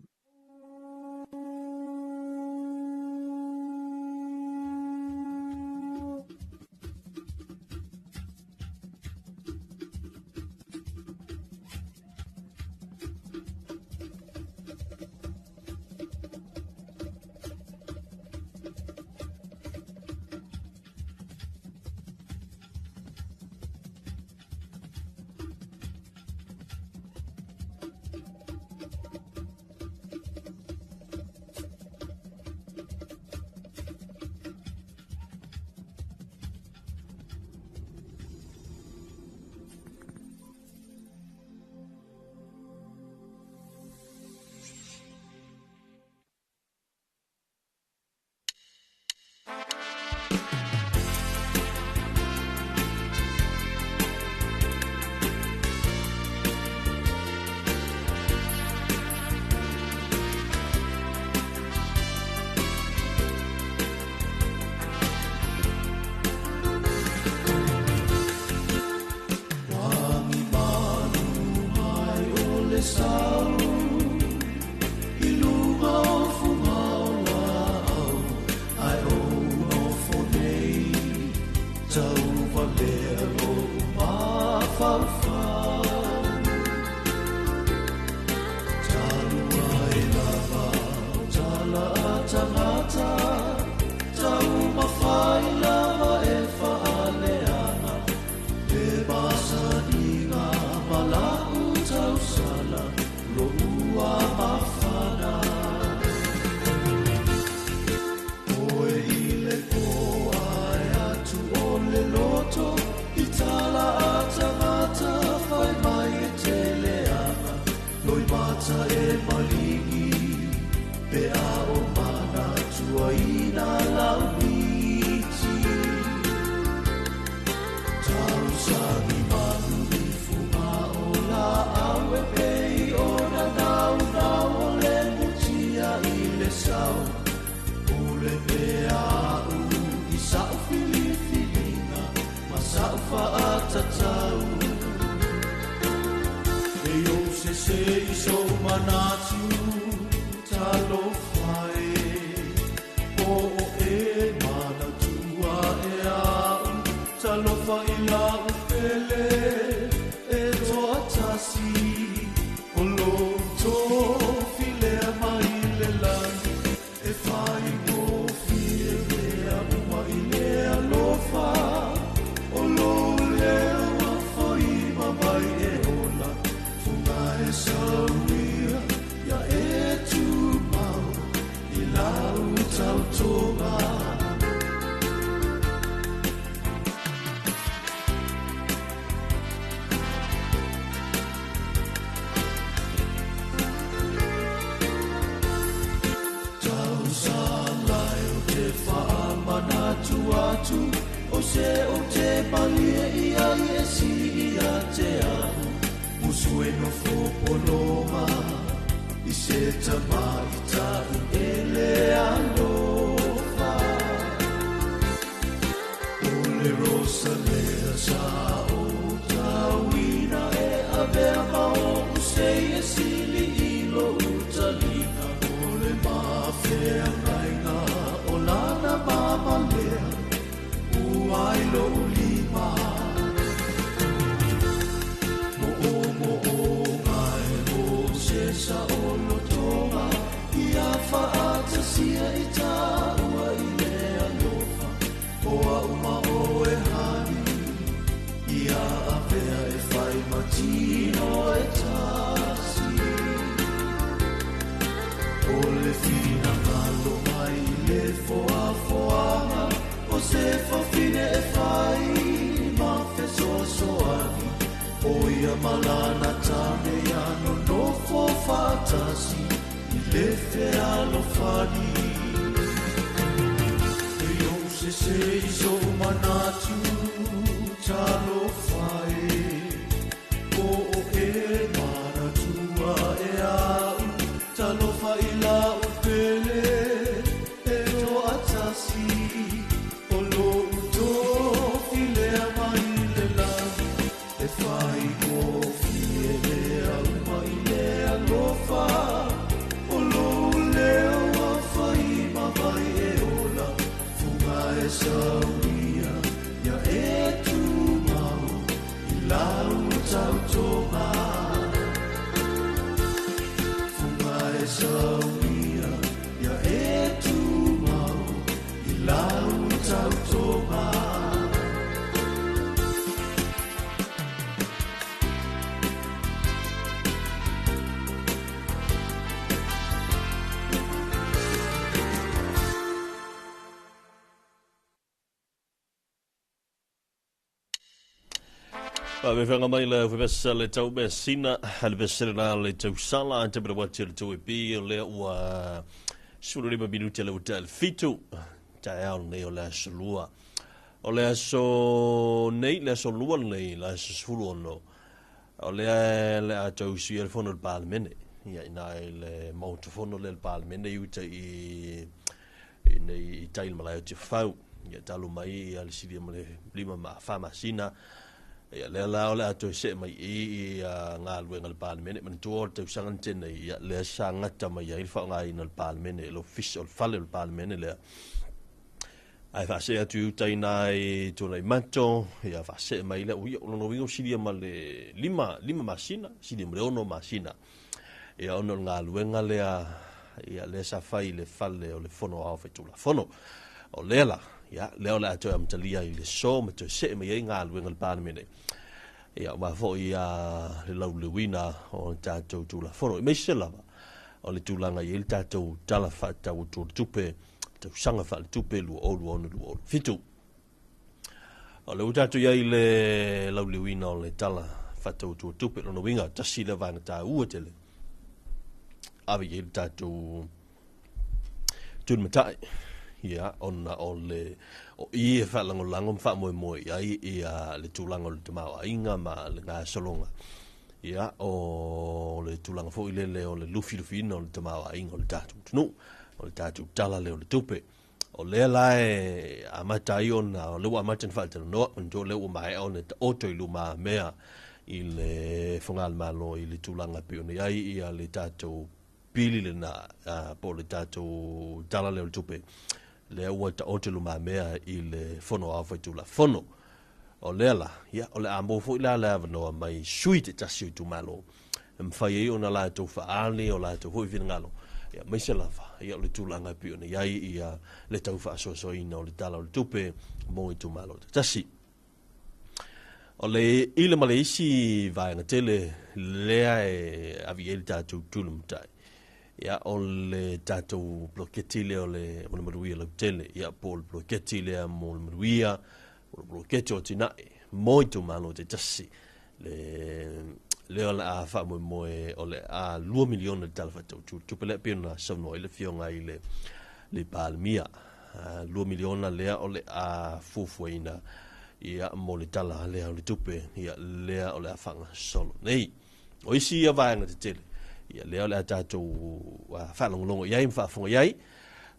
se o te palia ia e si ia te au Musue no fopoloma I se tamai tau ele alofa Ole rosa lea sa o tauina e avea mao se e sili ilo utalina Ole mafea ngainga o lana mama lea Uai lo lima Mo ngai mo se sa o lo tonga Ia faata sia I ta ua I lea lofa Oa uma o e hani Ia avea e fai matino e tasi O le fina ngalo mai le foa foanga O se fafine e fai ma fe soani O ia malana tane ano no fo fatasi I le fe alo fani E o se iso manatu talo fai O e maratua e au talo fai la upele e to atasi o lo uto filea mai le lani e fai o fiele au mai le alofa o lo leo a fai ma vai e ola funga e sauria ia e tu mau I lau tau tonga funga e sauria ia e tu mau I lau tau tonga Me whanga mai le whewesa le tau me sina, le whesere nā le tau sala, te mera wati le tau e pi, o lea ua sura rima minuti le uta le fitu, tae au nei o lea solua. O lea so nei, lea so lua nei, lea so sfuru ono. O lea lea tau si le fono le pālemene, ia ina le mauta fono le pālemene iuta I tail malai o te whau, ia talu mai ia le siria ma le lima ma whamasina, ia le la ole ato se mai I ngā luenga le pālemene man tuor te usangan tene ia le sa ngata mai ia ilfa ngā ina le pālemene lo official fale le pālemene le ai fa se atu taina I tona I mato ia fa se mai le ui ono wingo siria ma le lima masina siria ma le ono masina ia ono ngā luenga le ia le sa fai le fale o le fono au fe tula fono o le la ia le ole ato am talia I le so ma te se mai ngā luenga le pālemene ia ma fo ia le lau le wina o tātou tula fono I meise lava o le tūlanga I le tātou tala wha tau tupe tau sanga wha le tupe lua olu fitu o le tātou iai le lau le wina o le tala wha tau tupe lono winga tasi le vana tā ua tele awe I le tātou tūnmatai ia ona o le o I fa lango fa mo ai ia le tulango le tama inga ma le nga solonga ia o le tulango fo ile o le lufi no le tama inga le tatu no o le tatu tala le o le tupe o le lae amata iona o le wa matan falta no ndo le o mai on o to ilu ma mea I le fongal malo I le tulanga pe ona ai ia le tatu pili le na po le tatu tala le o le tupe le ua ta otelu ma mea I le fono a fai tula fono o le la ia o le ambo fo ila la no mai sui te tasi tu malo mfai e ona la to fa ali o la to fo vin ngalo ia mai se lava ia le tulanga pi ona ia le tau fa so ina o le tala o le tupe mo I tu malo tasi o le ile maleisi vai na tele le ai aviel ta tu tulum tai ia o le tātou bloketi le o le maruia le tele ia po le bloketi le mo le maruia o le bloketi o tinai mo I tu malo te tasi le o le a wha mo o le a 2 miliona de tala whatau tu pele pena sauno I le fionga I le pālemia 2 miliona lea o le a fufuina ia mo le tala lea o le tupe ia lea o le afanga solo nei o isi ia vaenga te tele ia lea o le atatou whalongolongo iai mwhaafonga iai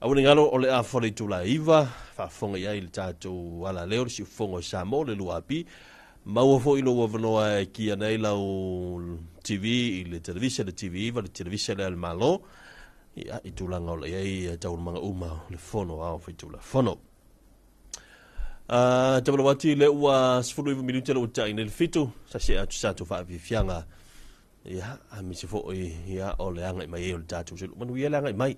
awani ngalo o le a fole tula iwa whaafonga iai le tatou wala leo le si ufongo Samoa le luapi maua fo ilo wavanoa kia nei lau TV i le televisia le TV iwa le televisia le malo ia i tulanga o le iai tau manga uma le fono au whaitula fono Tabala wati le ua sifuru iwa minuta le uta ina le fitu sa se atu sato whaafifianga ia a misi fo ia o le anga i mai e o le tatu se manu ia le anga i mai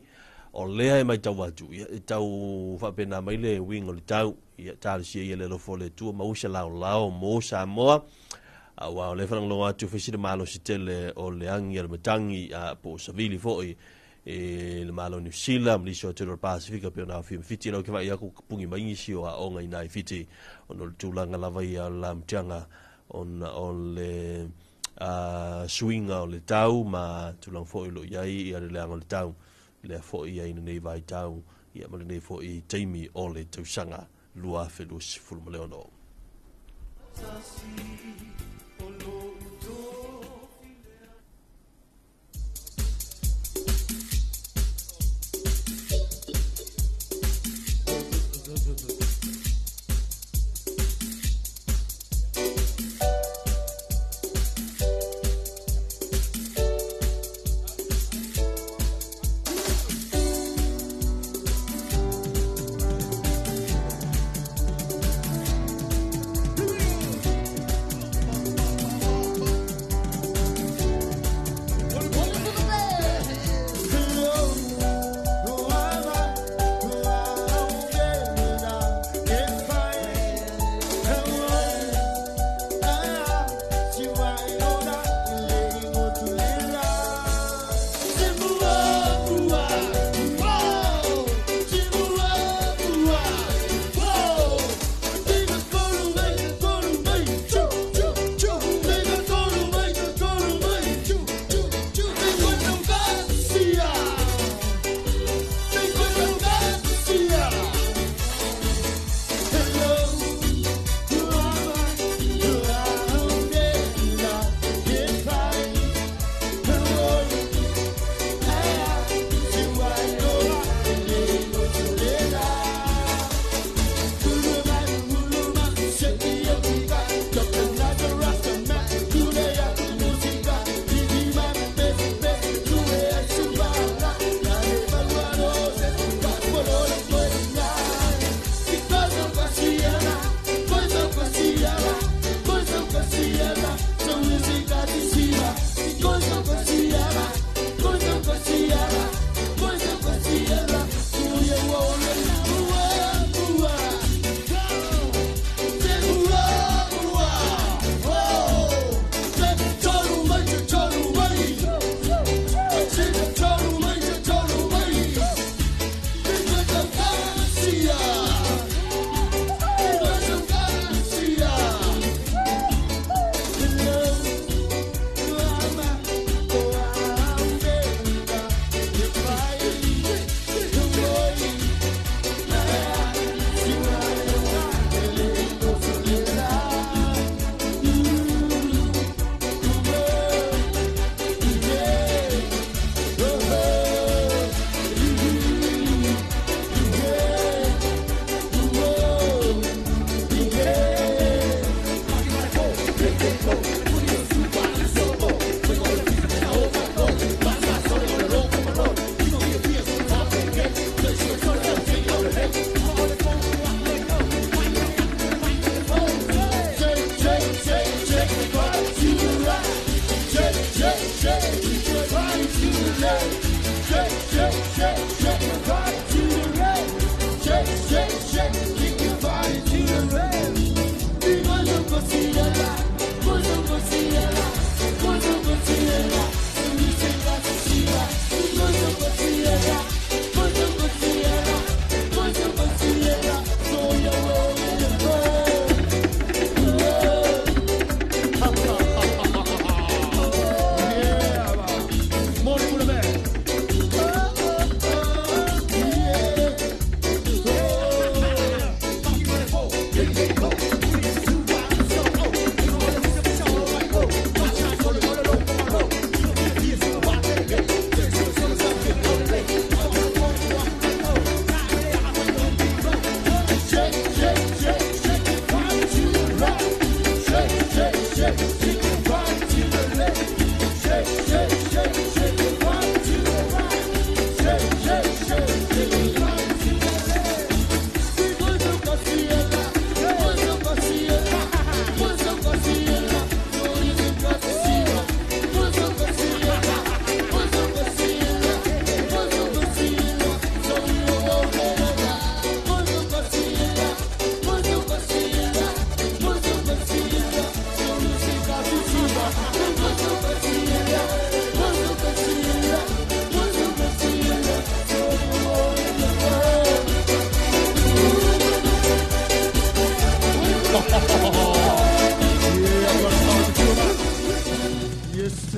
o lea e mai tau watu ia e tau whapena mai le wing o le tau ia tali sia ia le lofo le tua mausa lao mo Samoa wa o le whananglo atu whisire malo si tele o le angi al matangi a po savili fo e le malo New Zealand li so tele Pacifica pe na film fiti no ke vai aku pungi mai si o a onga ina fiti ono le tulanga lava ia la mtanga on le swinga o le tau ma tulang fo ilo iai ia le anga le tau le fo ia ina nei vai tau ia ma le nei fo i teimi o le tausanga lua felus fulmaleono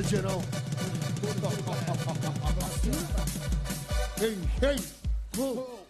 original. Hey, hey, whoa.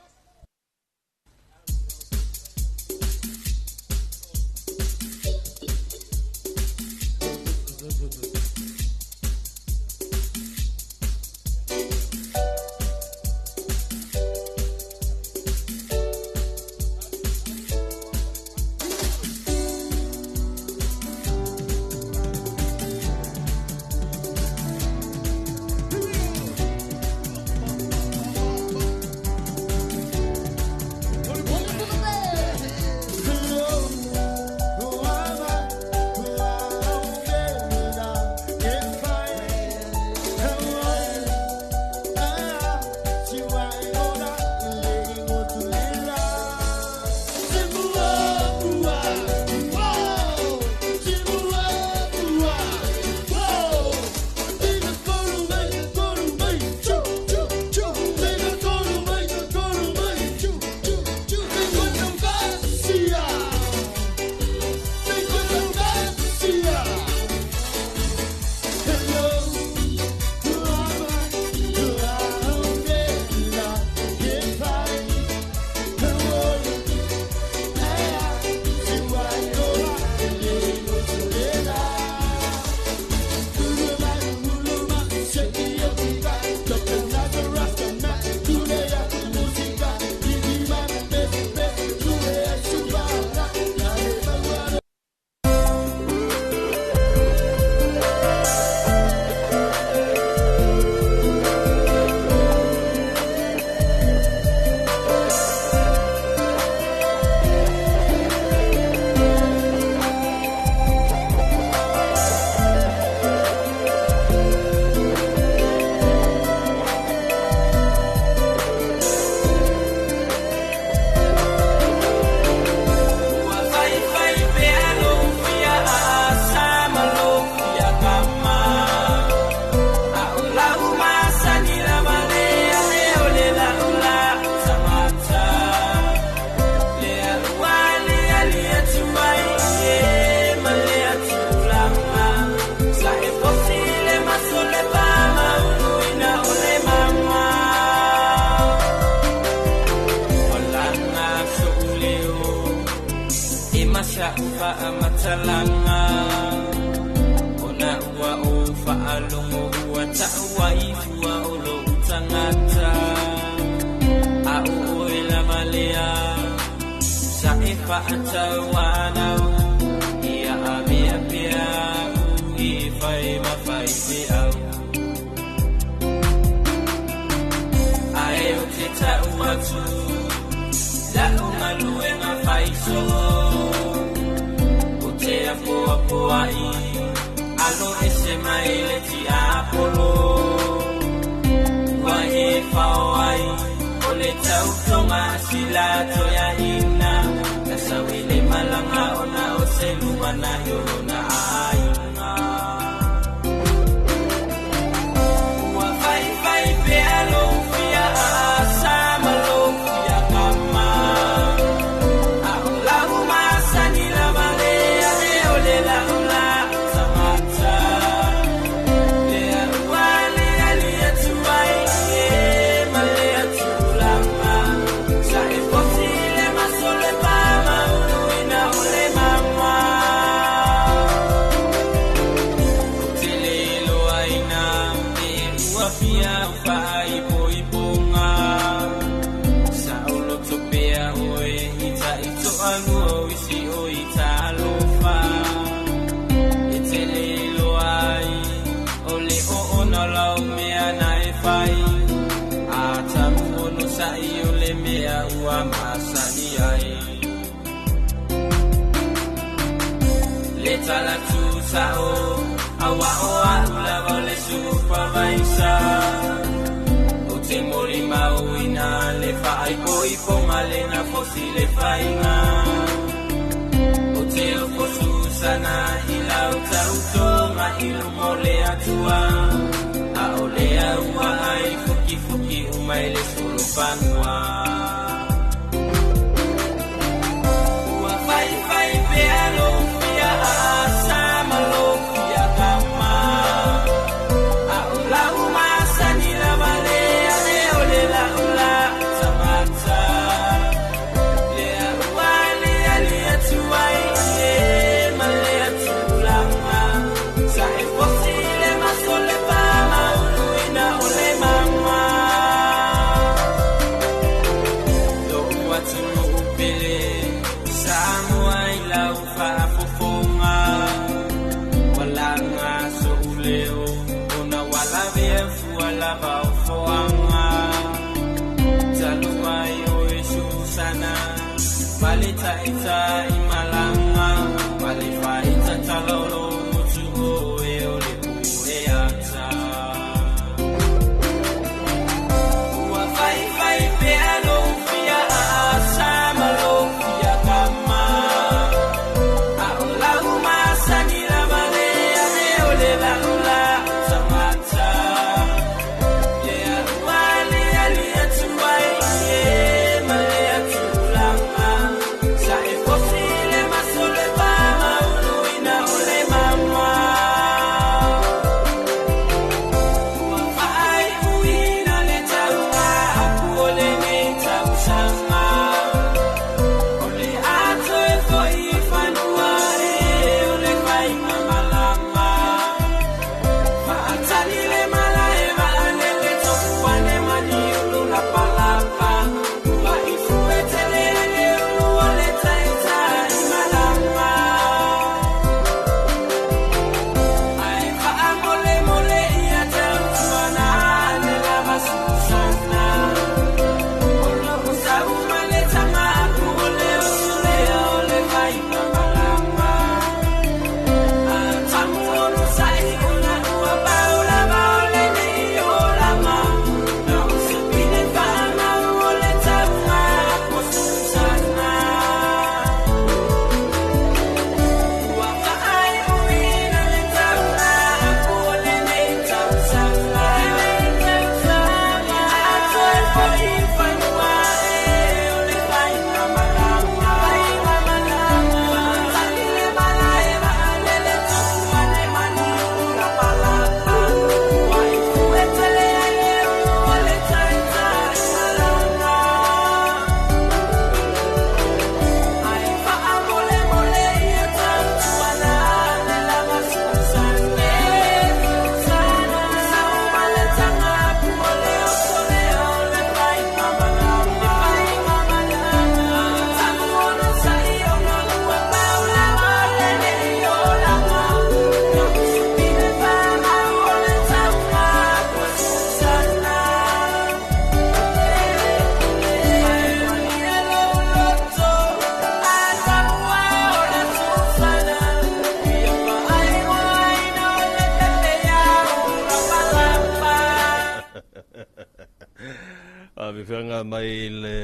vifanga mai le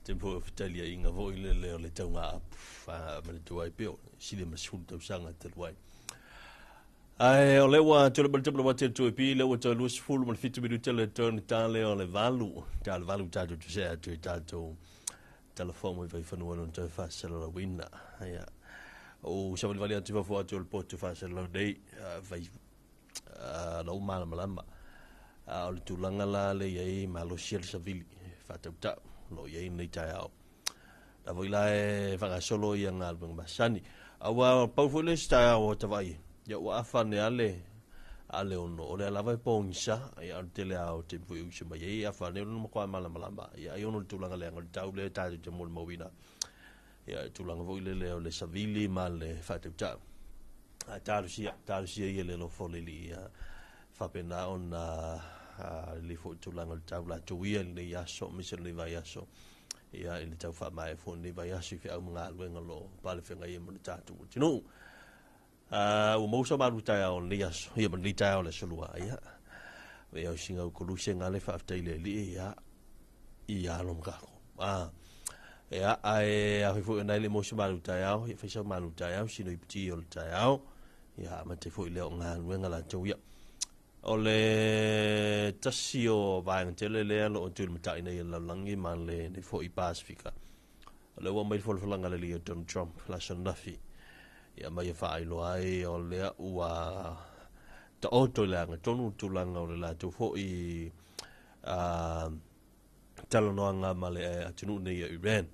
tempo fitalia inga vo le taunga ap ma tuai pio sile masul tau sanga te wai ai ole wa tole bal tole wate tu pi le wate lus full mal fitu bi tele turn tale ole valu tatu tu se tu tatu telefono vai fanu non te fa sala winna ya o sa vale atu va fu atu il pot fa sala dei vai la umala malama ole tu langa la le ye malo shel savili fa ta lo ye nei tai au la voi la va solo ia ngal bang basani awa paufule sta o tavai ya wa afane ale ono ole la vai ponsa ya tele au tempo u se mai ya afane no kwa mala ya ono tulanga le ngal tau le ta te mo mowina ya tulanga voi le savili male fatu ta tarusia ye le lo foleli ya fa pena on le fo tulanga tau la tuia le yaso misel le vai yaso ya ile tau fa mai fo le vai yaso fi au ngal ngalo pale fe ngai mo tatu tino o mo so maru tai on lias ia man litai o le solua ia we o singa ko lu senga le fa tele li ia lo ngako ia ai a fu na le mo so maru tai o fa so maru tai o sino ipti o tai o ia ma te fu le ngal we ngala to ia o le tasio va tele le lo tu mata ina la langi man le ne fo I Pacifica le wa mai fo langa le li Donald Trump la son nafi ia mai fa ilo ai o le ua ta auto langa tonu tulanga o le la tu fo I talonoanga male atunu nei Iran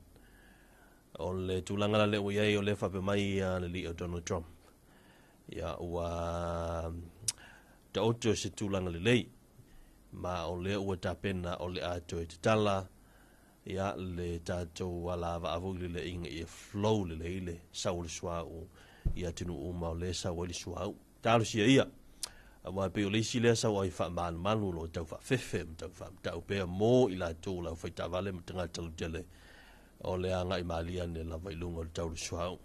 o le tulanga le ua o le fa pe mai le li Donald Trump ia ua ta auto se tulanga le lei ma o le ua tapena o le ato e tala ia le tato wala va avuli le inga I flow le leile saul swau ia tinu uma o le sa wali swau talu sia ia wa pe o le sile sa wa fa man manu lo tau fa fefe tau fa tau pe mo ila to la fa ta vale mtanga talu tele o le anga I malia ne la vai lungo tau swau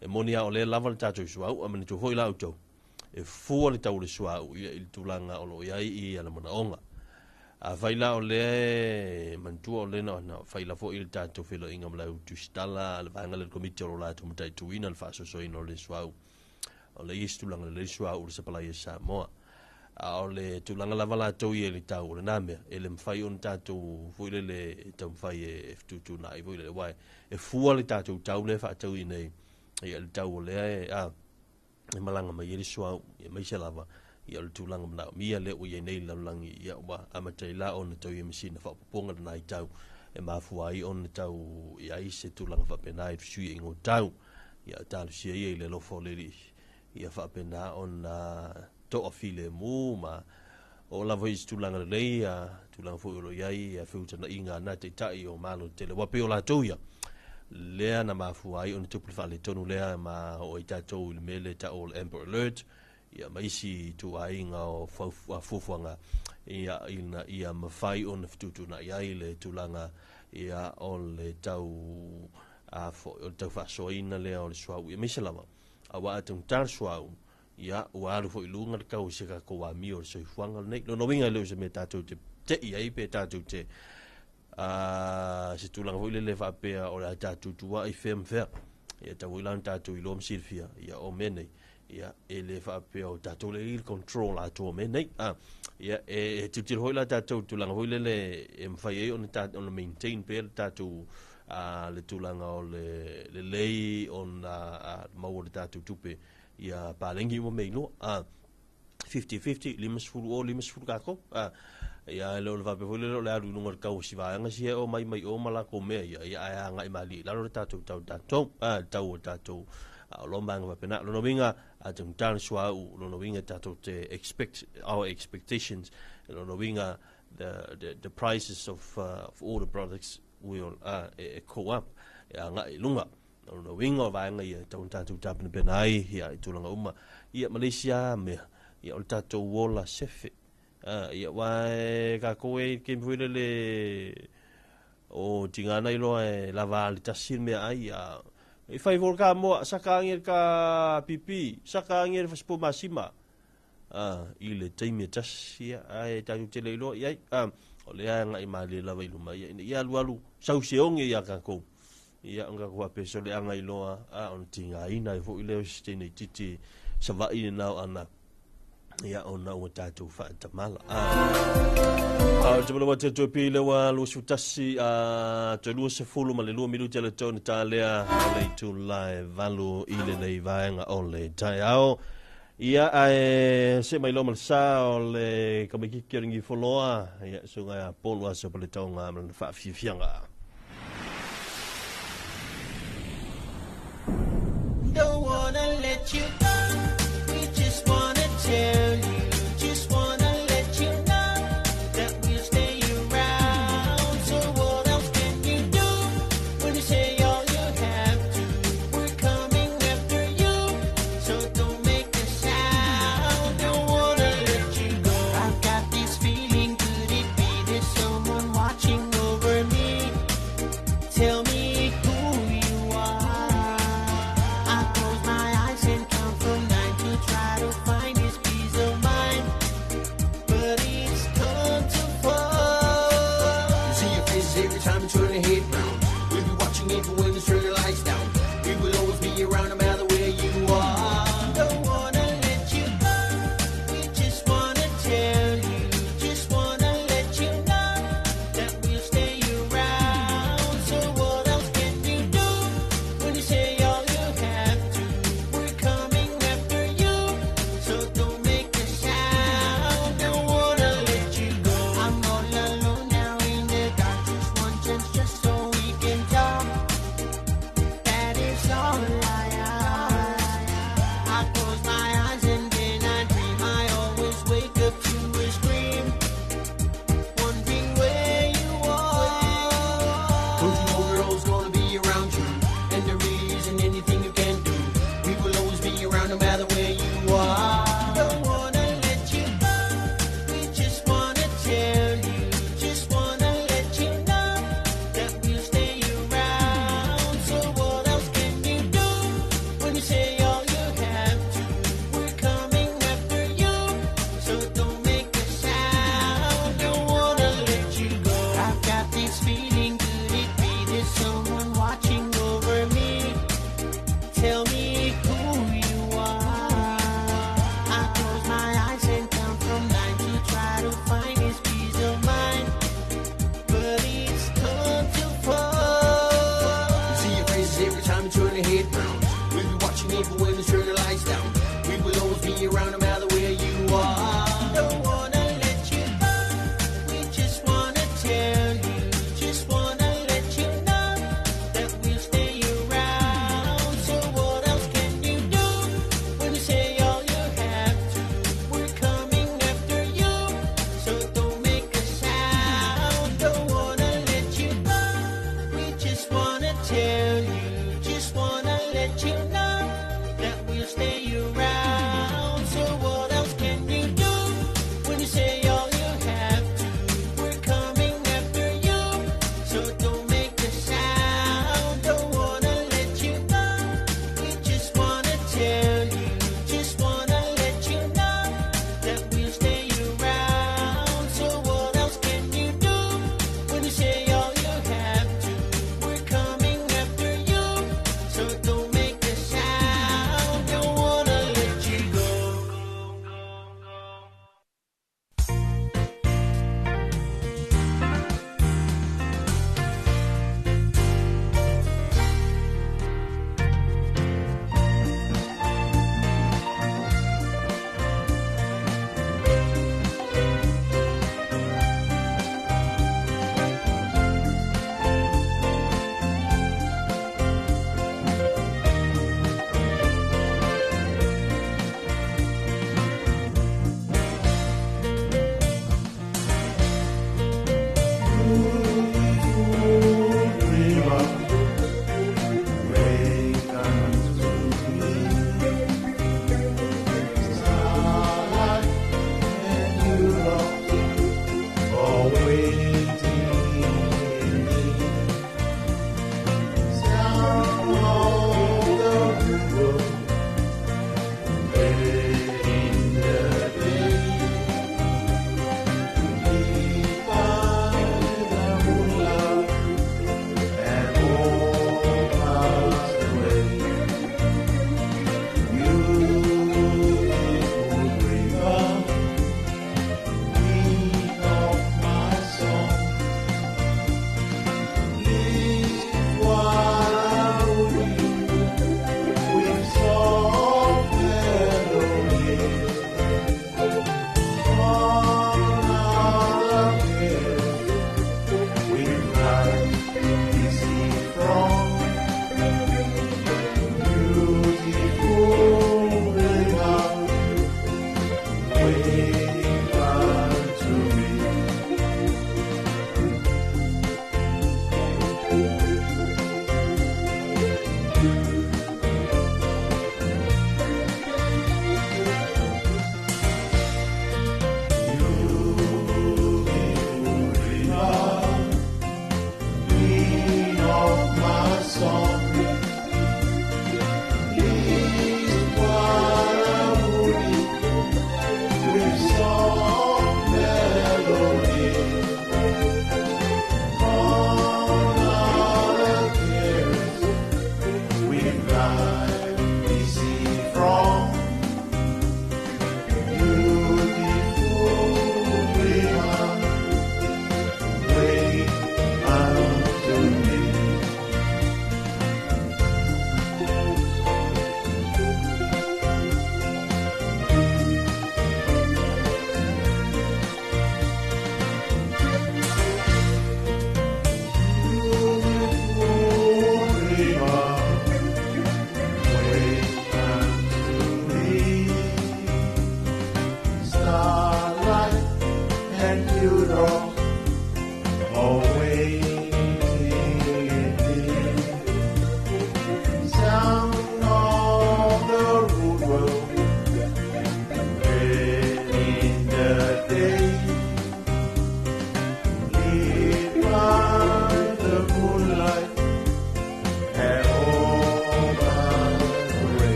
e monia o le lava tatu swau amani to foi la auto e fu le tau swau ia il tulanga o lo ia I ala mona onga a faila o le mantu o le no faila fo il tatu filo inga mla tu stala le vanga le komite o la tu mtai tu ina fa so ino le swau o le istu langa le swau se pala ia Samoa o le tu langa la vala to ye le tau le name ele mfai on tatu fo le tau mfai e f2 na I le wai e fu le tatu tau le fa tau ina ia le tau le e malanga mai le swau e mai se lava ia le tulanga mana mia le o ye nei langi ia wa amatai la on to ye machine fa ponga na I tau e mafu ai on tau ia I se tulanga fa pena I sui ingo tau ia talu sia ye le lo fo le ia fa pena on to ofile mu ma o la voice tulanga le ia tulanga fo lo ia futa na inga na te tai o malo tele wa pe o la to ia le na mafu ai on to fa le tonu le ma o ita to le mele ta all amber alert ia maisi tu ainga o fufuanga ia mawhai o na fitutu na ia le tulanga ia o le tau o tau whasoina le o le swau ia misalama a wa atung tar swau ia ua alu fo ilunga le kau se ka koa mi o le soifuanga nei no winga leo se me tatou te ia I pe tatou te se tulanga fo ile le whapea o le tatou tua I fem fea ia tau ilan tatou ilo msilfia ia o menei ia ele fa pe o tatou le il control a to me nei ia e tutil hoila tatou tulanga hoile le mfai on tatou on maintain pe tatou le tulanga o le lei on mau le tatou tupe ia palengi mo me no 50-50 limas fulu kako ia le va pe hoile le alu no ka o siva nga si o mai o mala ko me ia nga mali la le tatou tatou lo manga va pena lo winga atung tan swa lo winga tato te expect our expectations lo winga the prices of all the products will go up ya nga lunga lo winga va nga ia tato tap ne penai ia tulanga uma ia Malaysia me ia o tato wola sefe ia wa ka koe ke mfuile le o tingana ilo la val tasil me ai fai volka mo saka ngir ka pipi saka ngir faspo masima I le teimi tasi ai tau te leilo iai o le anga I male lava ilu mai ia alu sau se onge ia kako ia anga kua peso le anga iloa on tinga ina I fo I leo stene titi sa va I nao ana ia ona o tatu fa tamala te malo te to pile wa lu sutasi te lu se fulu ma le lu milu te le tone talea le tu live valu I le nei vaenga o le tai ao ia se mai lo mal sa o le kamiki kiringi foloa ia sunga polo asa pole tonga ma fa fianga Don't wanna let you go. We just wanna tell you, just wanna let you know that we'll stay around. So what else can you do when you say all you have to? We're coming after you, so don't make a sound. Don't wanna let you go. I've got this feeling, could it be there's someone watching over me?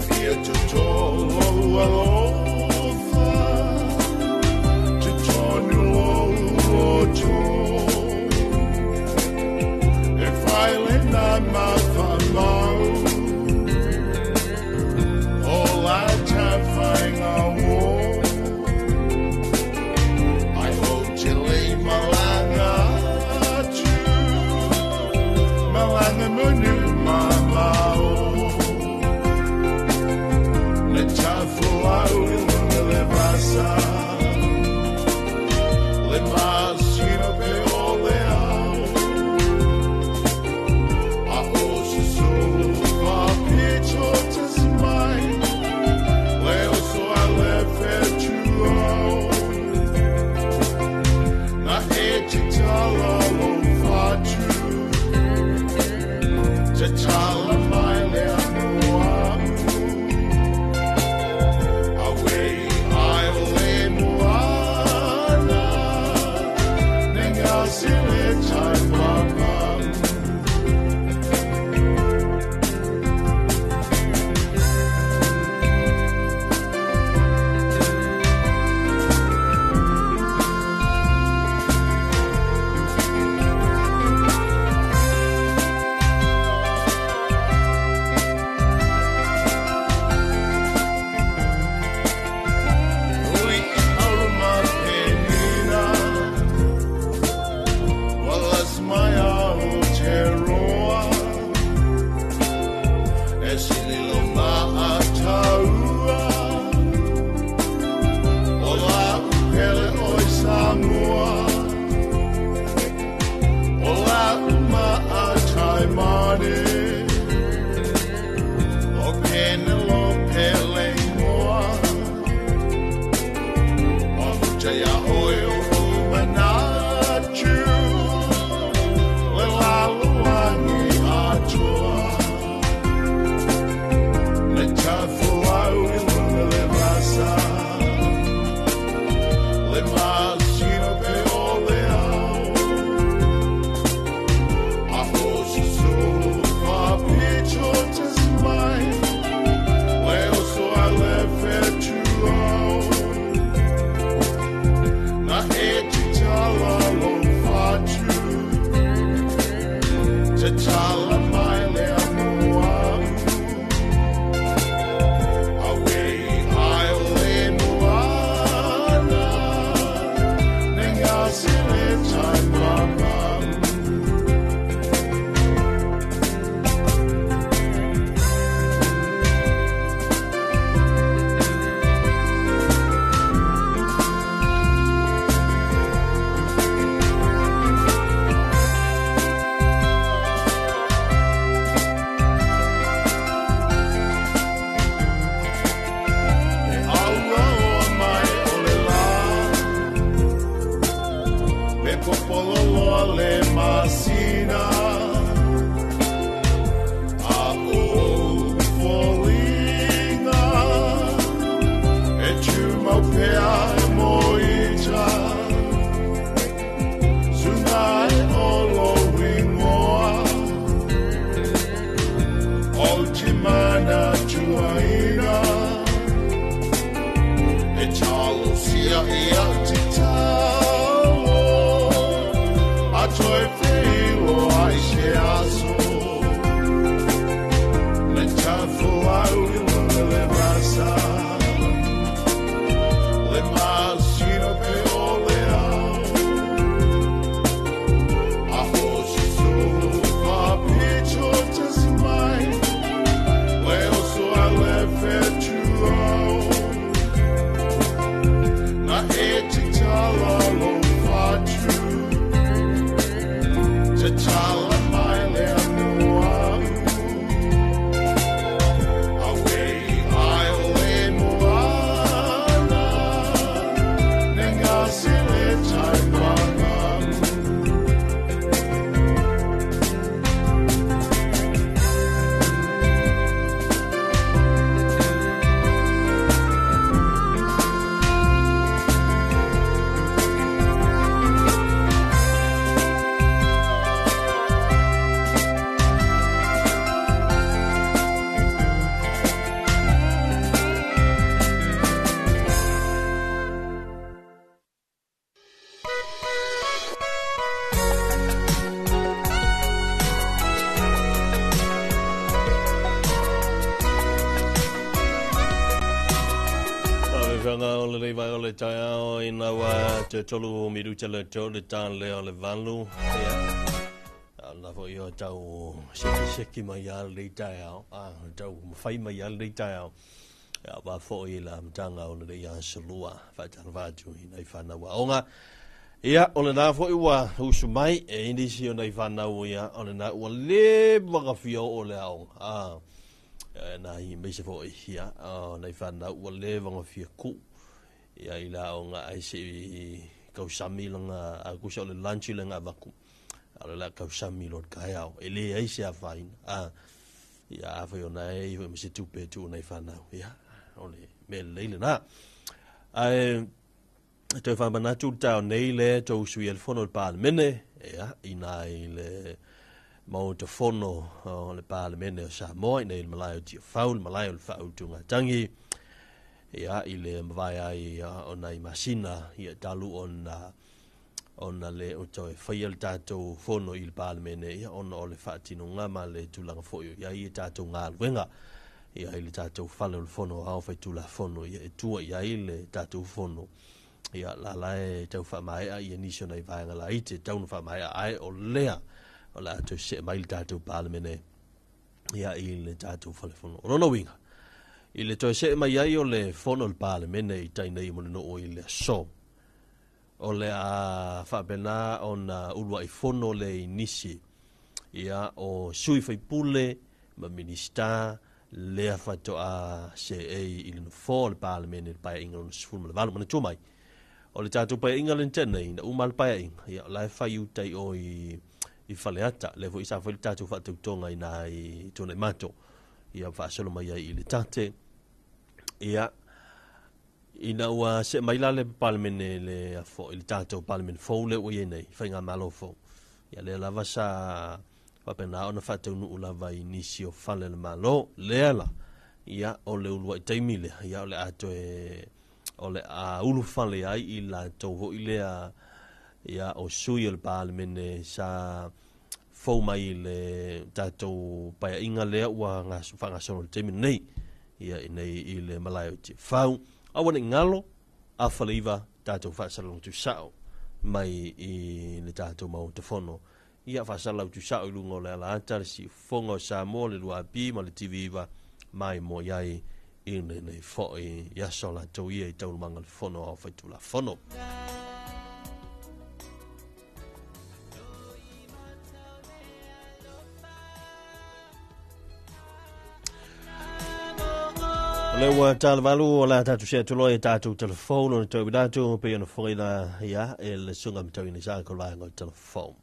fia tu tolo alofa, tu tonu loto. E faile na mawhamau, o la ta whainga wo. Ai o te lei malanga atu, malanga munu mamau. Le tafu au ilunga le vasa, le masino pe o le au. A o se solo va pito tas mai, leo so a le fetu au. Na e te tala lo fatu, te tala mai le amuamu. Away I le moana, nenga sile tai papa. Ui auruma penina, walas mai au te roa. E sililo ma ataua, o la upele oi Samoa. O la uma atai mane, o kene lo pele moa. O jaya oio o manatu, le laluangi atua. Le tafu au ilunga le vasa, le masino pe o le au. A hosu solo va pito tas mai, leo so a le fetu au. Na e te tala lo fatu, te tala mai le amuamu. Away I le moana, nenga sile tai papa. E aua o mai o le la, me popolo loa le masina. A o folinga, e tu mau pea e moita. Sungai o lo wingoa, o te mana tuaina. E talo sia e a te talo, a toi whilo ai tanga o le vai o le tai ao ina wa te tolu miru te le tau le tan le o le valu. Na fo yo tau seki mai al le tai ao. Tau mawhai mai al le tai ao. Wa fo i la mtanga o le ia salua. Whaitana vātu i nei whanawa. Onga, ia, o le nā fo i wa usu mai, e indisi o nei whanau ia, o le nā ua le wakawhio o le aonga. Nā hi meise fo i hia, o nei whanau ua le wakawhio ku. Ia i la aonga ai se kausami langa, a kusa o le lanchi langa waku. A le la kausami lo kai au, e le ai se a whaina. Ia a whai o nei, me se tupe tu nei whanau, ia. Ole me leile na te fa bana tu tau nei le to sui el fono il parlamento ina le mo te fono le parlamento Samoa nei il malayo ti faul malayo il fau tunga tangi ile vai ai ona i masina ia talu ona le o to fai el tato fono il parlamento ia ona ole fatino ngama le tulanga foio ia i tato ngal wenga ia ile tatou fale o le fono ao fai tula fono ia e tua ia ile tatou fono ia la lae tau whamaea ia nisio nei vaenga la ite tau na whamaea ai o lea o la atu se mai tatou palemene ia ile tatou fale fono rono winga ile toi se mai ai o le fono le palemene i tai nei mo no o ile so o le a whapena o na ulua i fono le nisi ia o sui fai pule ma minister lea fatoa se i le fall parliament pa inga no sful le valu mana tumai o le tatu pa inga len tenei na umal pa inga ia la fa yu tai o i faleata le vo isa fa tatu fa tonga ina i tone mato ia fa solo mai i le tate ia ina wa se mai la le parliament le fo il tatu parliament fo le o nei fa inga malo fo ia le la vasa pena ona fatu nu la vai nisio fale le malo lela ia o le ulu i taimile ia o le ato o le a ulu fale ai i la tovo i lea ia o sui o le palemene sa fau mai le tatou paia inga lea ua whangasono le taimile nei ia i nei i le malayo te fau awane ngalo a faleiva tatou whaasalong tu sao mai i le tatou mau te fono ia fasala tu sa i lungo le ala ata si fongo Samoa le lua pi ma le TV va mai mo yai in nei fo ia sola to ia i tau manga le fono o fai tula fono le wa tal valu la tatu se tu lo tatu telefono to bidatu pe no foi la ia el sunga mtau ni sa ko la ngo telefono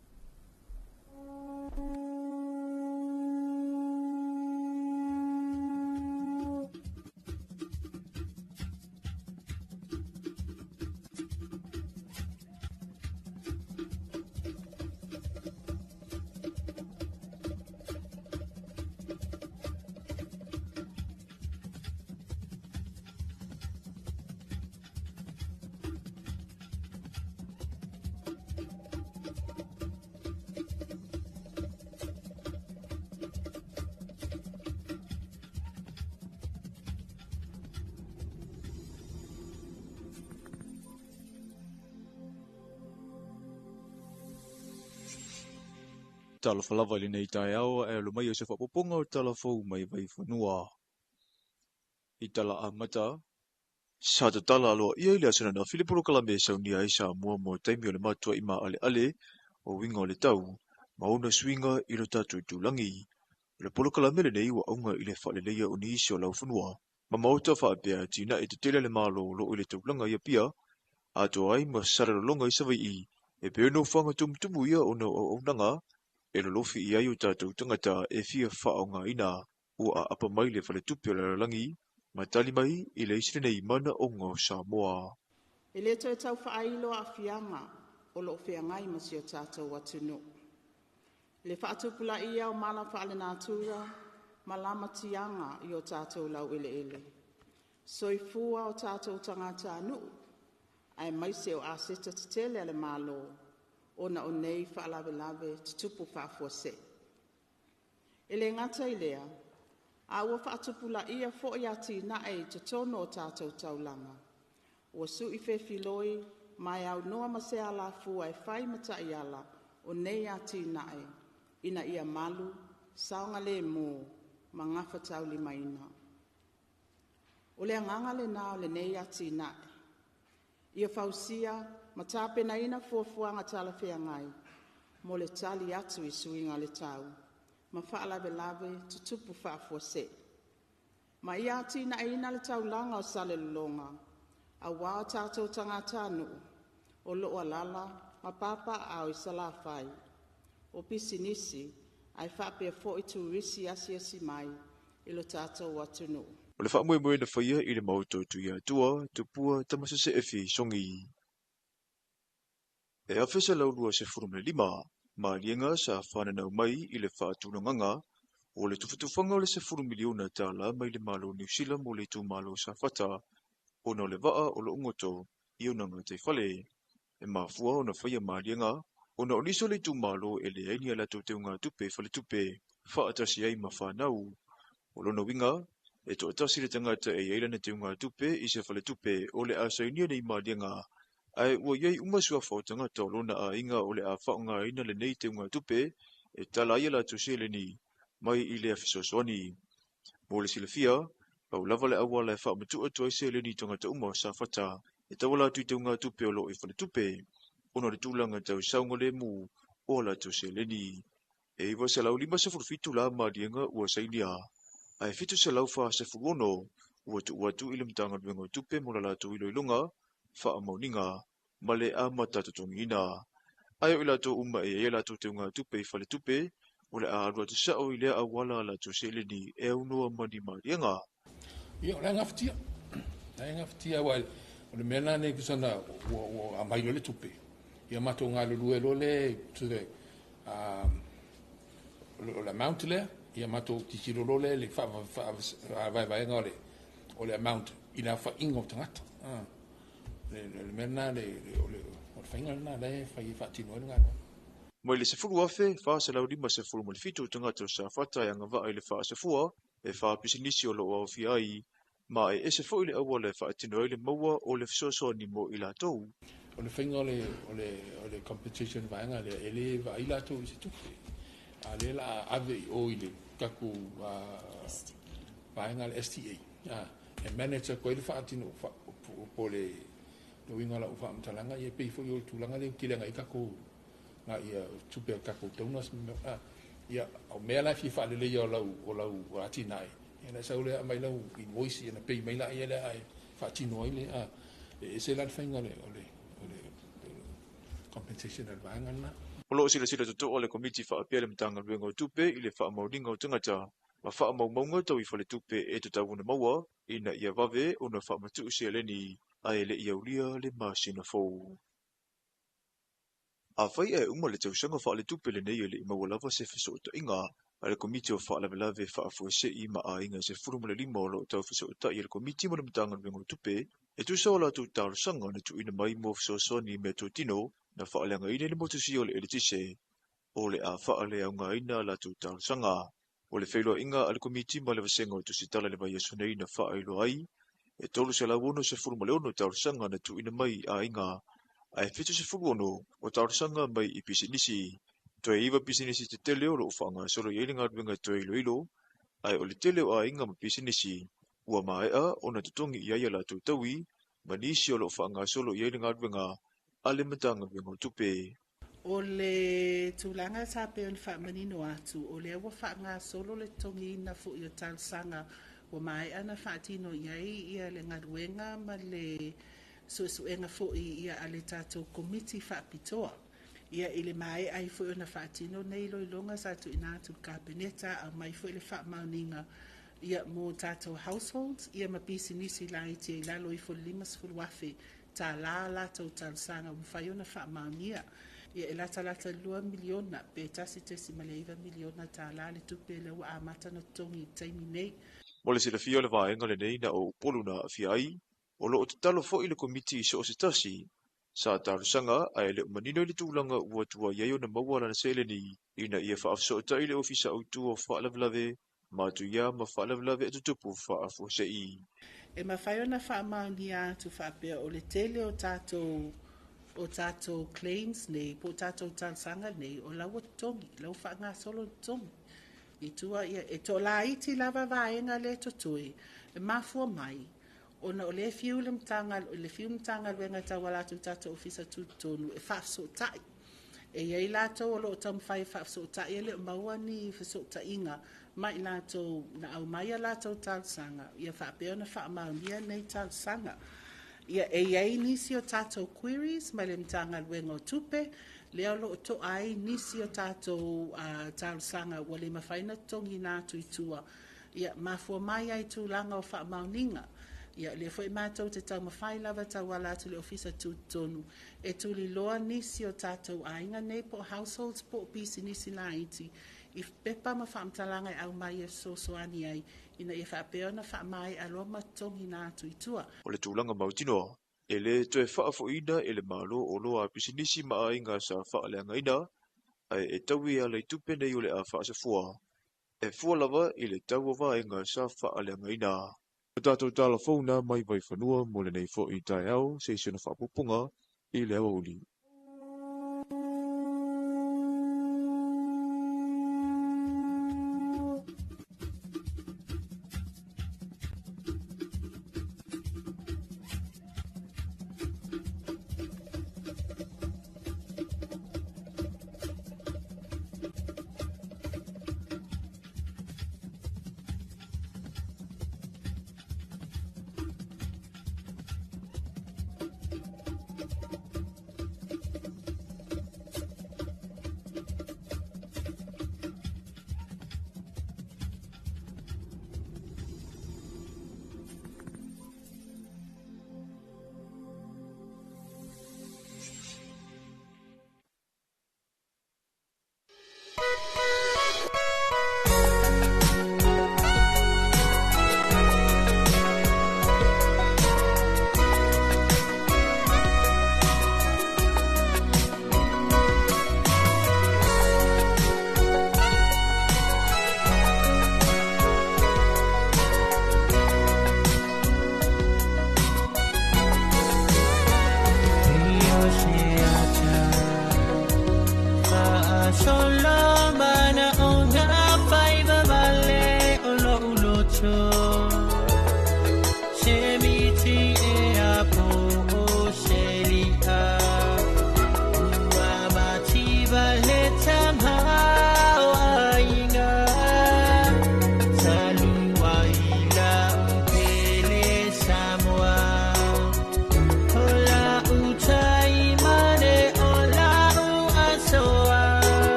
Talofa lava le nei tai ao e lo mai o se whapoponga o talafou mai vai whanua. I tala a mata, sa te tala aloa ia i le asana na Filiporo Kalame sau ni ai sa mua mo taimi o le matua i ma ale ale o winga o le tau, mauna swinga i lo tatu i tūlangi. Le polo Kalame le nei wa aunga i le whaleleia o ni isi o lau whanua, ma mauta whaapea tina i te tele le malo lo i le tūlanga ia pia, ato ai ma sararolonga i savai i, e peo no whanga tumtumu ia o na o nanga, e lo lofi i ai o tātou tangata e fia whaonga ina ua a apa mai le whale tupi o le rangi, ma tali mai i le isri nei mana o ngā Samoa. E le toi tau whaailo a fianga o lo whiangai masi o tātou atunu. Le whaatupula ia o mana whaale nātura, ma lama tianga i o tātou lau ele ele. Soifua o tātou tangata anu, ai maise o aseta tele ale malo, ona o nei whaalawe lawe tutupu whaafua Ele ngata i lea, a ua whaatupula ia fo i ati na e te tono o tātou taulanga. Ua su I whewhiloi, mai au noa ma se ala fua e whai mata I ala, o nei a tinae, ina ia malu, saonga le mō, ma ngafa tau li maina. O le anganga le nā o le nei a tinae. Ia fausia, ma tāpena ina fuafuanga tala whea ngai, mo le tali atu I suinga le tau, ma whaalave lave tutupu whaafua se. Ma ia tina ina le tau langa o sale lulonga, a wao tātou tangata nuu, o loo alala, ma papa au I sala whai. O pisi nisi, ai whapea fo I turisi asi mai, ilo tātou atu nuu. O le whaamue na whaia I le mautou tu ia tua, tupua, tamasese e fi songi. E awhesa laulua se furume lima, ma lienga sa whananau mai I le whaatunanganga, o le tufutufanga o le se furu miliona tala mai le malo New Zealand mo le tu malo sa whata, o na le waa o le ungoto, I onanga te whale. E mafua o na whaia ma lienga, o na oniso le tu malo e le aini ala te unga tupe whale tupe, whaatasi ai ma whanau. O lona winga, e to atasi le tangata e eilana te unga tupe I se whale tupe o le asainia nei ma lienga, ai ua iei umasua whao tangata o lona a inga o le a whaonga ina le nei te unga tupe, e tala ia la tu se le ni, mai I le afisosoani. Mo le silafia, au lava le awa le whaamatua toi se le ni tangata uma sa whata, e tawala tu te unga tupe o lo I whale tupe, ono le tūlanga tau saunga le mu, o la tu se le ni. E iwa se lau lima se furufitu la maadienga ua sainia, ai fitu se lau wha se furuono, ua tu watu I le mtanga duenga tupe mo la latu ilo ilunga, wha mauninga, ma le a matatotongi ina. Ai o ilato uma e lato te unga tupe I whale tupe, o le a arua te sao I lea a wala la tu se le ni e unua mani maadienga. Ia, la ngaftia. La ngaftia wal. O le mena ne kusana o a mai le tupe. Ia mato ngā lulu lo le to the o le amount le, ia mato tisiro lo le vai ngole. O le amount ina fa ingo tangata. Le mena o le fainga na le fai fatino ngā. Mai le se furu afe, wha se lau lima se furu mo le fitu tangata o sa whata e anga waa I le wha se fua, e wha pisinisi o lo au fi ai, ma e se fo I le awa le wha atino I le maua o le fisoso ni mo I la tou. O le whainga o le competition vaenga le ele va I la tou I se tupe. A le la ave o I le kaku vaenga le STA. E manager ko I le wha atino po le winga la ufa mtalanga I pei fo I o tūlanga le kilenga I kaku nga ia tupe kako taunas ia o mea la fi fa le ia o lau o atinai ia sa ule mai lau invoice ia na pei mai la ia le ai fa tino ile e se la fainga le compensation al vangana O lo sila tuto o le komiti wha apia le mtanga ruenga o tupe I le wha mauninga o tangata, ma wha maunga tau I whale tupe e te tawuna maua, ina ia wave o na wha matu se leni, ai le ia ulia le masina fau. A whai e uma le tausanga wha le tupe le nei le ima lava se fiso o ta inga, a le komiti o wha lave wha afua se I ma a inga se furuma le lima o lo tau fiso o ta I le komiti mo le mtanga ruenga o tupe, e tu sa o la tu tausanga na tu ina mai mo fiso so ni me to tino, na wha leanga ina le motusi o le elitise, o le a wha le aunga ina la tu tausanga, o le whailo inga a le komiti ma le vasenga o tu sitala le vai asunei na wha ailo ai, e tolu se la wono se furuma le ono tausanga na tu ina mai a inga, ai fitu se furuono o taurasanga mai I pisinisi. Toe iwa pisinisi te tele o lo ufanga solo I elinga ruenga toe ilo, ai o le tele o a inga ma pisinisi. Ua maea o na tutongi I aia la tautaui, manisi o lo ufanga solo I elinga ruenga, ale matanga ruenga o tupe. O le tūlanga sa pe o le wha manino atu, o le awa wha ngā solo le tongi na fu I o talsanga, o mai ana wha tino iai ia le ngaruenga ma le suesuenga fo ia ale tātou komiti whaapitoa. Ia ile mai ai fo na whaatino nei loilonga sa tu ina tu kabineta a mai fo ile whaamauninga ia mo tātou households, ia mapisi nisi lai te lalo I fo limas fo wafe tā la tau talsanga mwhai ona whaamaunia. Ia lata 2 miliona, pe tasi tesi maleiva miliona tā la le tupe le wa amata na tongi taimi nei. Mo le sila fia le vaenga le nei na o upoluna a fia ai, o lo o te talo fo I le komiti so o se tasi, sa tarusanga ai le manino I le tūlanga ua tua iaio na maua lana sele ni, ina ia whaafso o tai le ofisa au tu o whaalavlave, ma tu ia ma whaalavlave atu tupu whaafu se I. E mawhai ona whaamauni atu whaapea o le tele o tātou claims nei, po tātou tansanga nei, o lau tongi, lau whaanga solo tongi. I tua ia, e to la iti lava vaenga le totoi, e mafua mai, ona o le fiulim tanga luenga tawala tu tātou ofisa tutonu, e whafso tai. E iei lātou o lo o tam whai whafso tai, e le maua ni whafso tai inga, mai lātou, na au mai a lātou tansanga, ia whaapea na whaamaunia nei tansanga. Ia e iei nisi o tātou queries, mai le mtanga luenga o tupe, leo lo to ai nisi o tātou tansanga, wa le mawhaina tongi nātu i tua, ia mafua mai ai tūlanga o whaamauninga, ia le fo e mātou te tau mawhai lava tau wala tu le ofisa tūtonu, e tūli loa nisi o tātou ainga nei po households po pisi nisi la iti, i pepa ma whaamtalanga au mai e sosoani ai, ina e whaapeo na whaamai aloa matongi nātu i tua. O le tūlanga mautinoa, e le toe whaafoina e le malo o loa pisinisi maainga sa whaaleanga ina, ai e taui a le tupe nei o le a whaasafua. E fua lava i le tau o vaenga sa whaaleanga ina. O tātou talafona mai vai whanua mo le nei fo i tai au, se siona whaapupunga i le awa uli.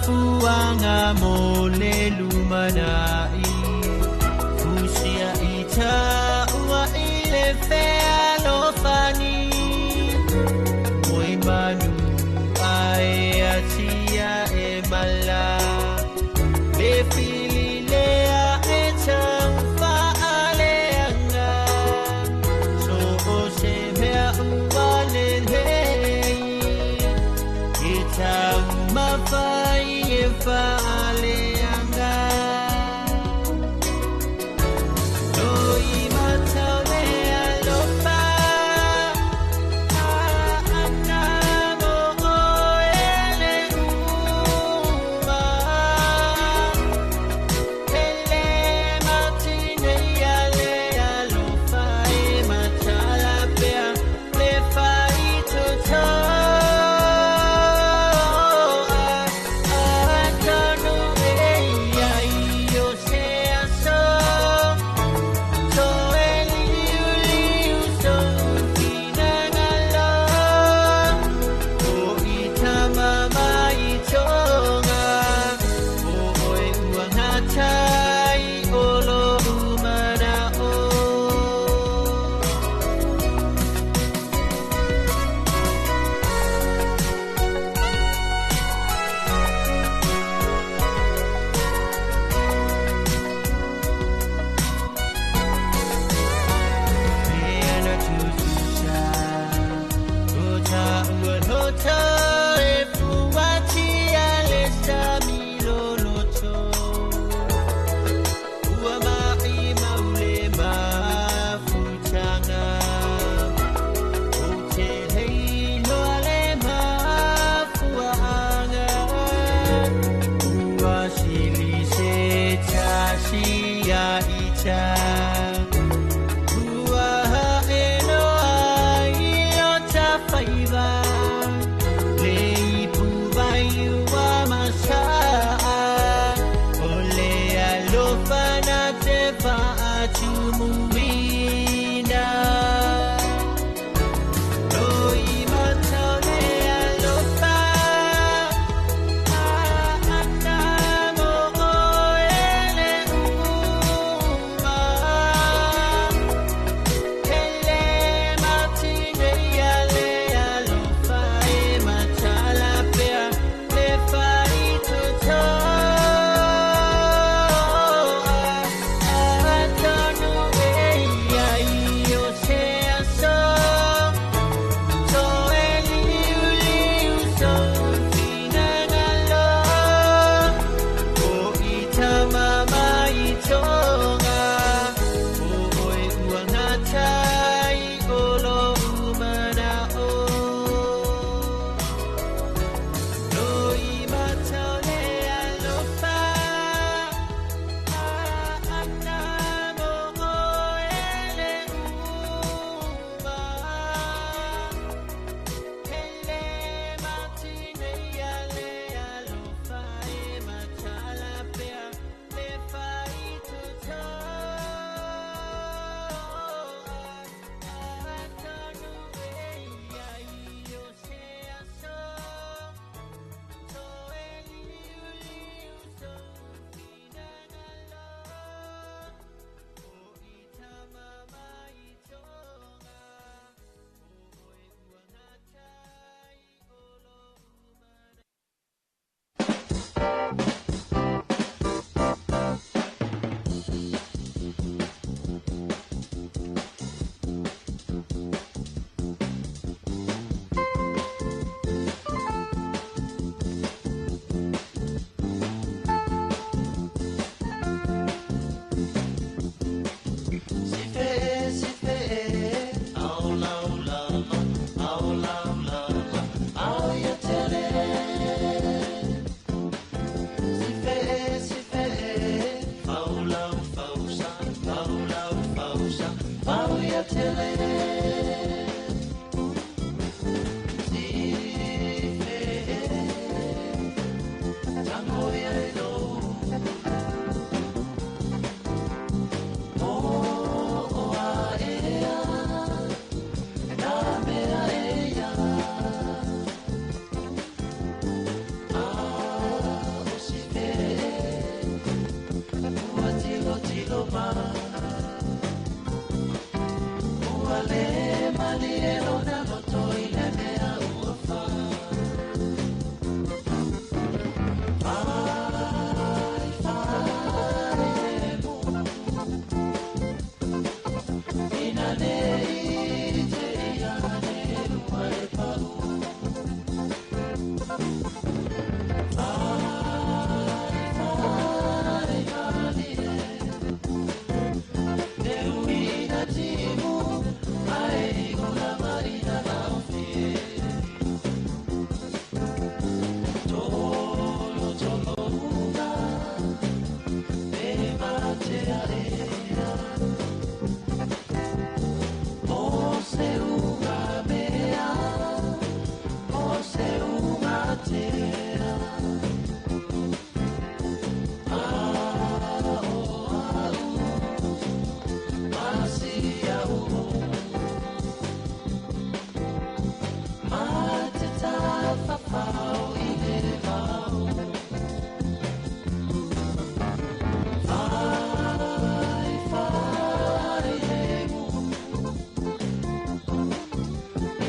Fuanga mole lumanai Fusia ita ua ile fea lo fani Moi manu ai atia e mala Le fili lea e taufa aleanga So o se mea ua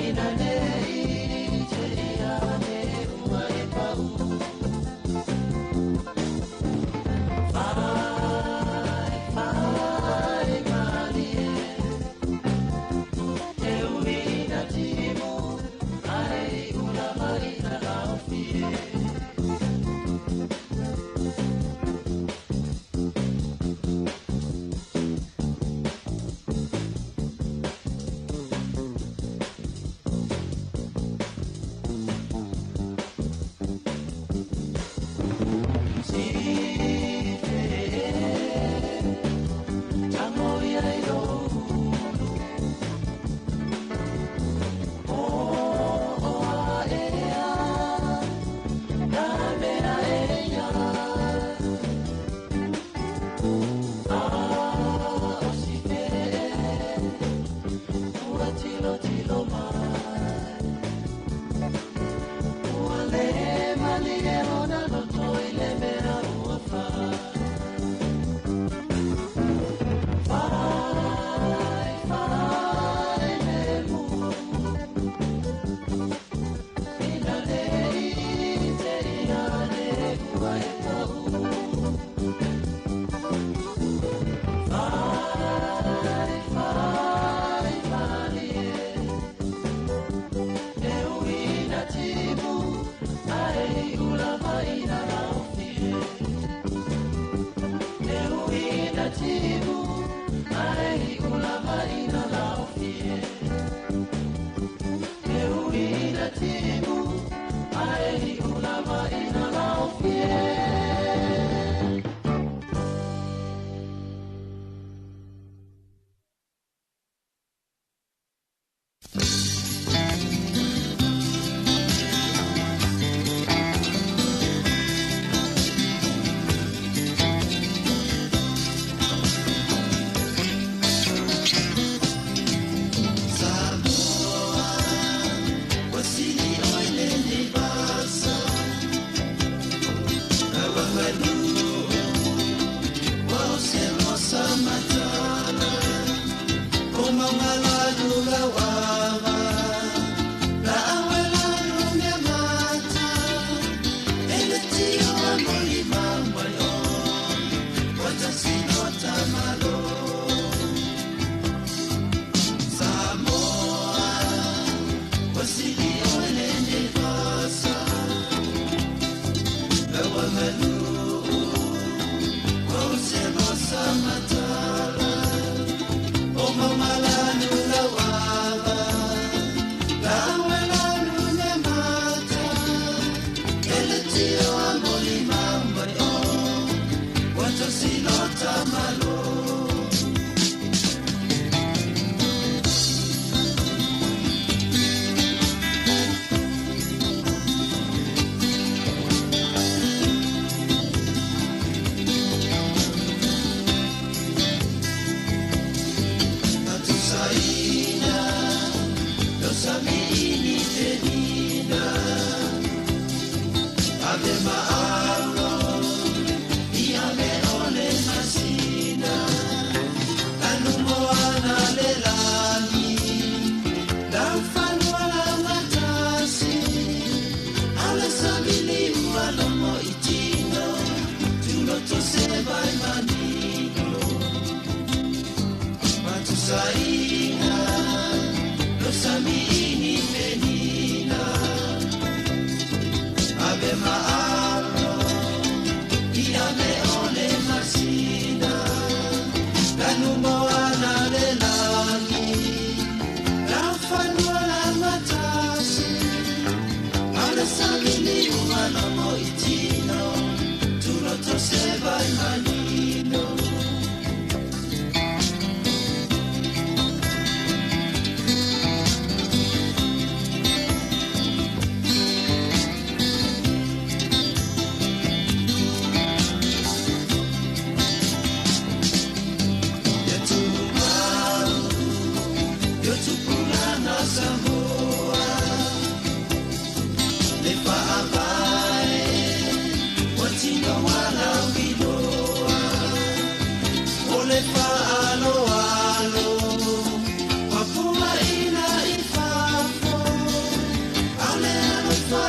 Ina ne i te ia ne ua e pau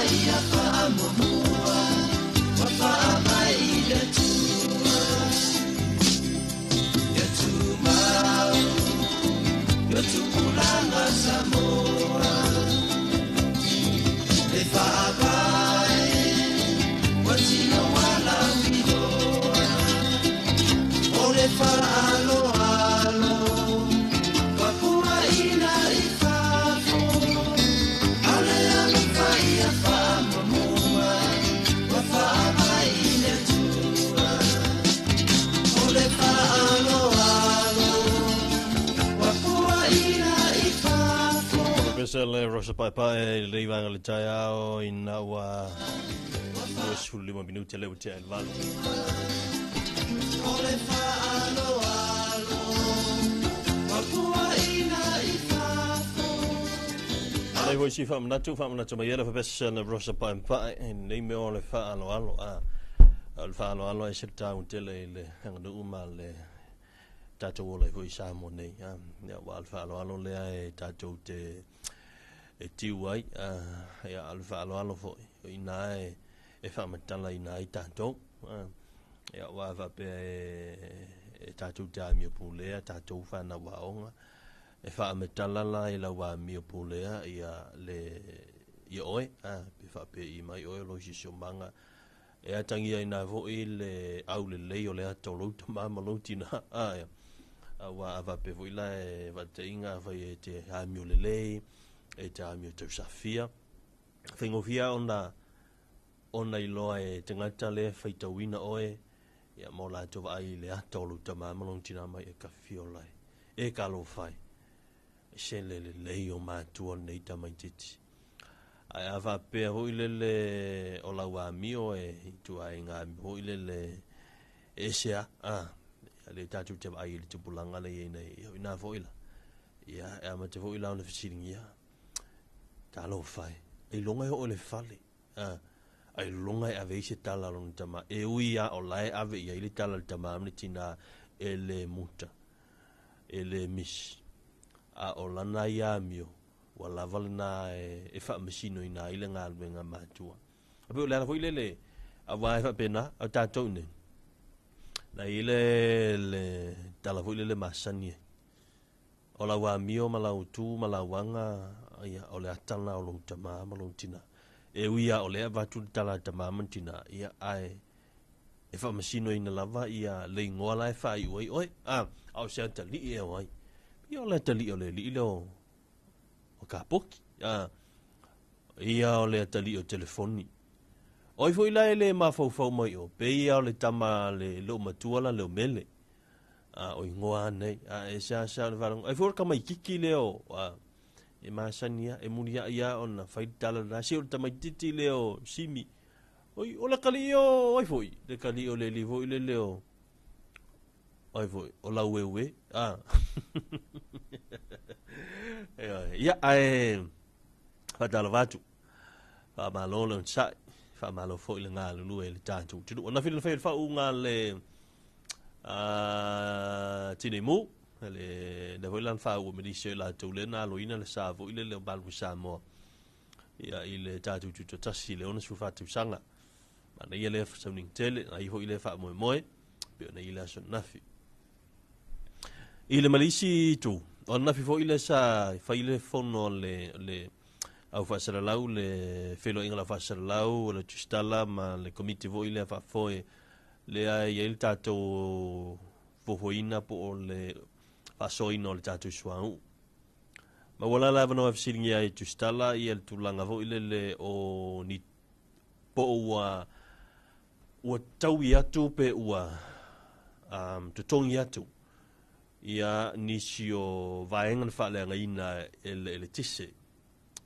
ia whaamomua, wa whaamai i le tua. Ia tumau, ia tupulanga Samoa. Le whaamai, wa tino wala wiloa. O le whaaloalo, wa pua ina i whafo. Ale anu whaia whaamomua, wa whaamai i le tua. O le whaaloalo, wa pua ina i whafo. Pesele Rosa Pai Pai le vanga le tai ao ina wa 5 minuti le uti al valo. O le whaaloalo, wa pua ina i whafo. Nei voi si fa manatu mai ele fa pesele Rosa Pai Pai nei me o le alo al alo e se tau tele le hanga no uma le tatou o le voi Samoa nei ya wa al alo le e tatou te e tiu ai ya al alo fo ina e fa matala ina i tatou ya wa va pe e tatou ta mi pulea tatou fa na waonga e fa matala la i la wa mi pulea ya le i oe pe fa pe i mai oe lo si manga e atangia ina vo i le au le leo le ato lo ta malo tina ya wa va pe vo ila e va te inga va e te ha mi le lei e te amio te safia whengofia ona i loa e te ngata le whaita wina oe ia mo la tova ai le atolu ta mamalong tina mai e ka fiolai e ka lo fai e se le o mātua nei ta mai titi ai ava pea hoi le o la wa mio e tu ai ngā hoi le e sea le tatu te ai le tupulanga le e nei ina foila ia e ama te foila ona fisiringia Talofa e longa o le fale ai longa e ave se tala lon tama e uia o lai ave ia ile tala tama mni tina ele muta ele mis a o lana ia mio wala valna e fa machino ina ile nga albenga matua ape o la foile le a vai fa pena a tatou ne na ile le tala foile le masani o la wa mio malau tu malawanga ia o le atala o long tama malong tina e uia o le avatu tala tama mantina ia ai e fa masino ina lava ia le ngola e fa i oi au se tali e oi ia le tali o le li o kapoki ia o le tali o telefoni oi foi la ele ma fo mai o pe ia o le tama le lo matuala le mele o ngoa nei e sa le varong ai for ka mai kiki leo e masania e munia ia ona faitala na se o tamai titi leo simi oi o la kalio oi foi le kalio le livo ile leo oi foi o la wewe ia ai fatala vatu fa malolo sai fa malo foi le ngalo lu ele tantu tu ona fil fa unga le tinemu le da volan fa o medise la to le na lo ina le sa vo ile le balbu Samoa ia ile tatu tu tasi le ona su fa tu sanga ma na ile fa soning tele ai ho ile fa moi pe na ile so nafi ile malisi tu on nafi fo ile sa fa ile fono le au fa sala lau le felo inga la fa sala lau le tustala ma le komite vo ile fa foi le ai il tato fofoina po le fasoino le tatu suau ma wala la vano afsiringi ai tustala i el tulanga vo ile o ni po ua tau i atu pe ua tutongi atu ia nisi o vaengan fa le ngaina ele tise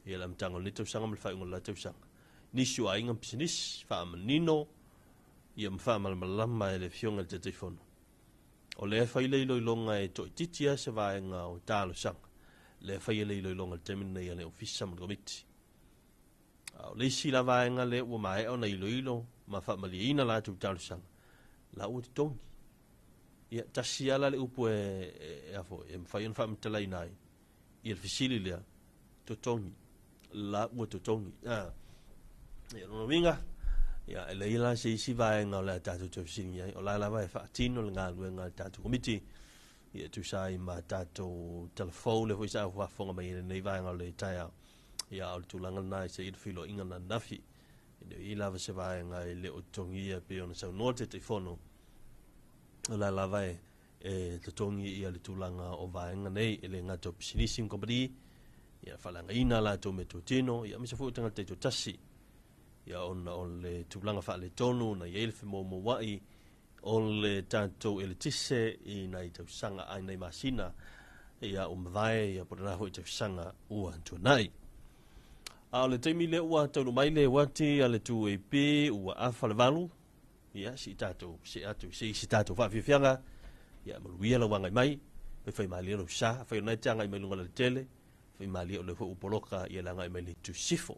ia lam tango le tausanga mal fa ngol la tausanga nisi o ainga business fa manino ia mfa malama ele fionga te telefono o le fa ile longa e to titia se vaenga o talo sang le fa ile longa temina ia le ofisa mo komiti o le si la vaenga le o mai o nei loilo ma fa malina la tu talo sang la o tongi ia tasiala le upo e afo e mfa yon fa mtala inai ia fisili le to tongi la o to tongi ia no winga ia e leila se isi vai nga le tatu tu singa o la vai fa tino nga luenga tatu komiti ia tu sai ma tatu telefone foi sa wa fonga mai nei vai nga le taia ia o tu langa nai se i filo inga na nafi i lava se vai nga le o tongi ia pe ona sa note te fono o la vai e te tongi ia le tulanga o vai nga nei ele nga to sinisi company ia falanga ina la to metutino ia misa fu tanga te to tasi ia on le tulanga fa le tonu na ia le mo wai on le tanto ele tisse i na i te sanga ai nei masina ia vai ia por na ho te sanga ua to nai a le temi le ua tonu mai le wati ale tu e pe ua afa le valu ia si tato si tato fa fianga ia maluia la wanga mai pe fai mali lo sa fai na tanga mai lunga le tele fai mali o le fo upoloka ia la ngai mai le tu sifo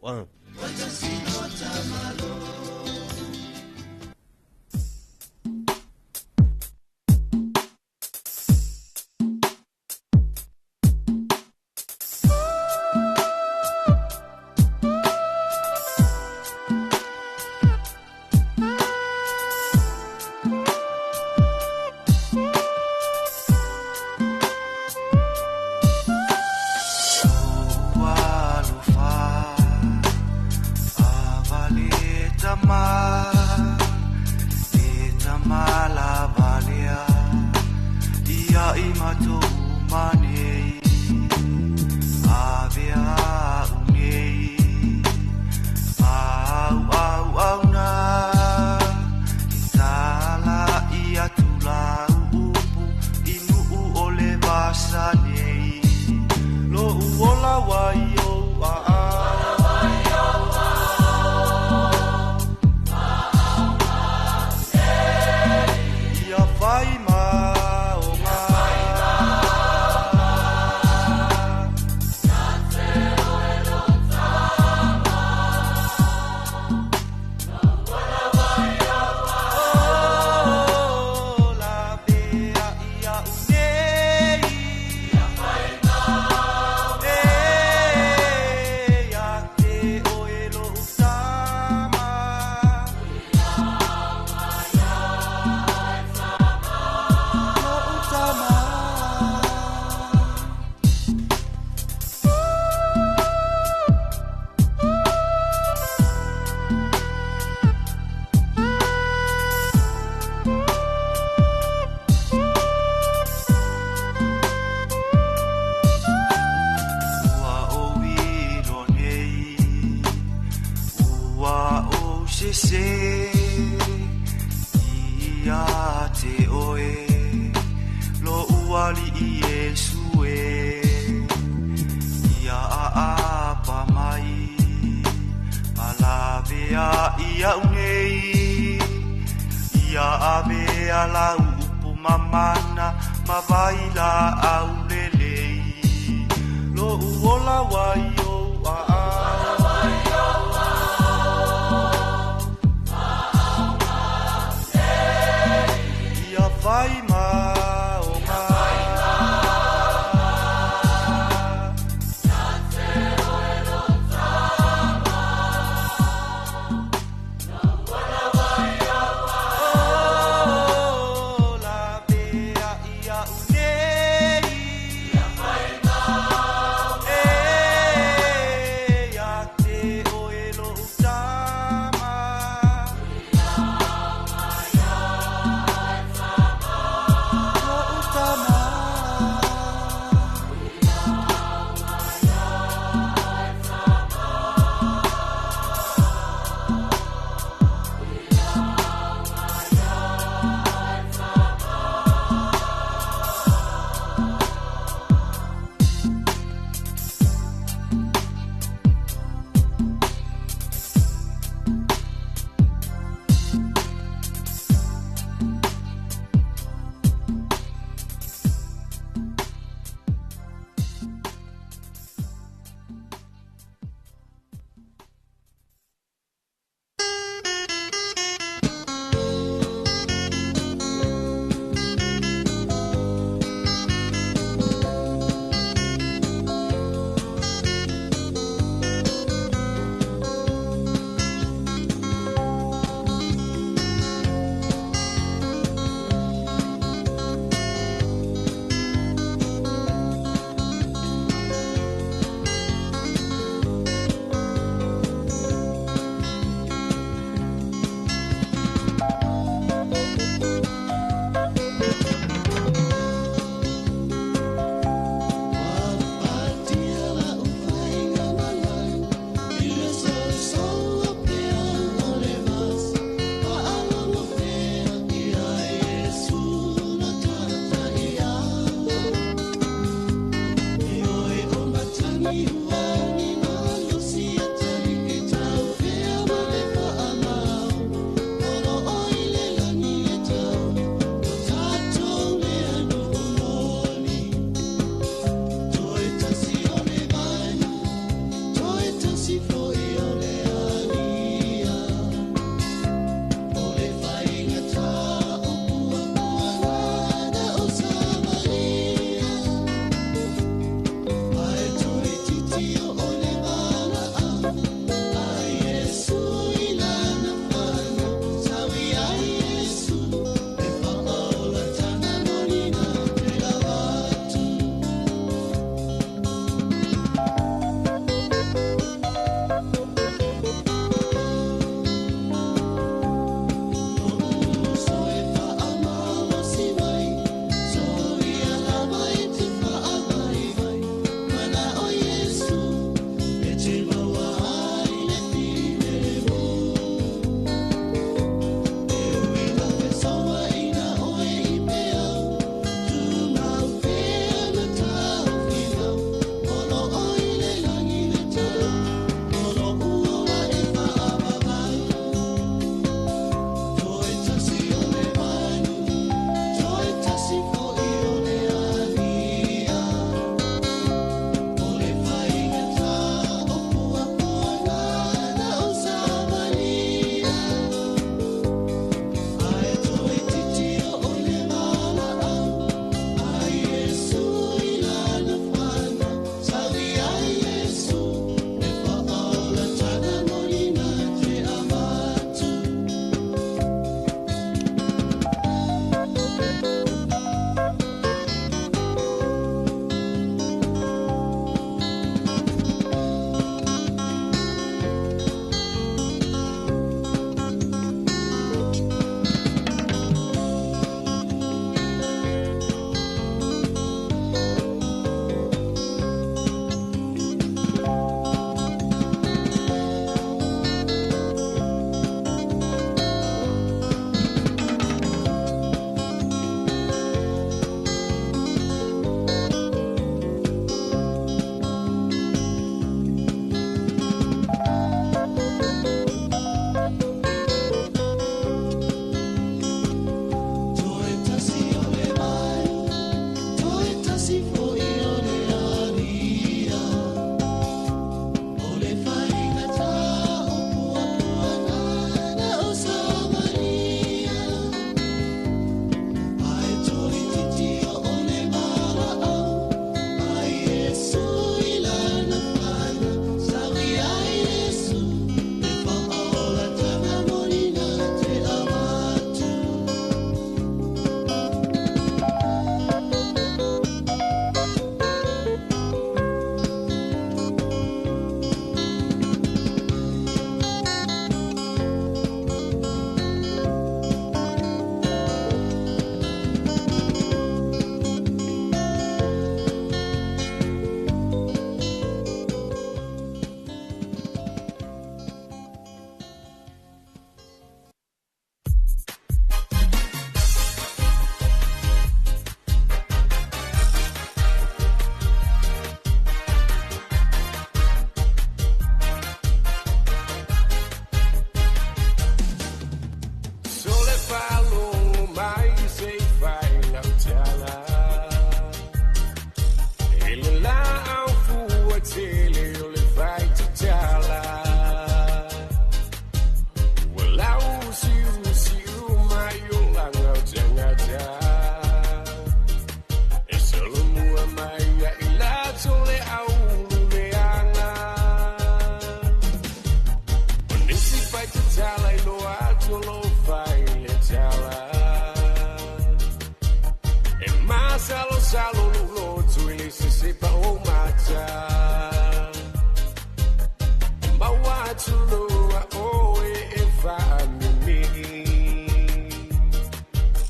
tuloa oe e whaanumi.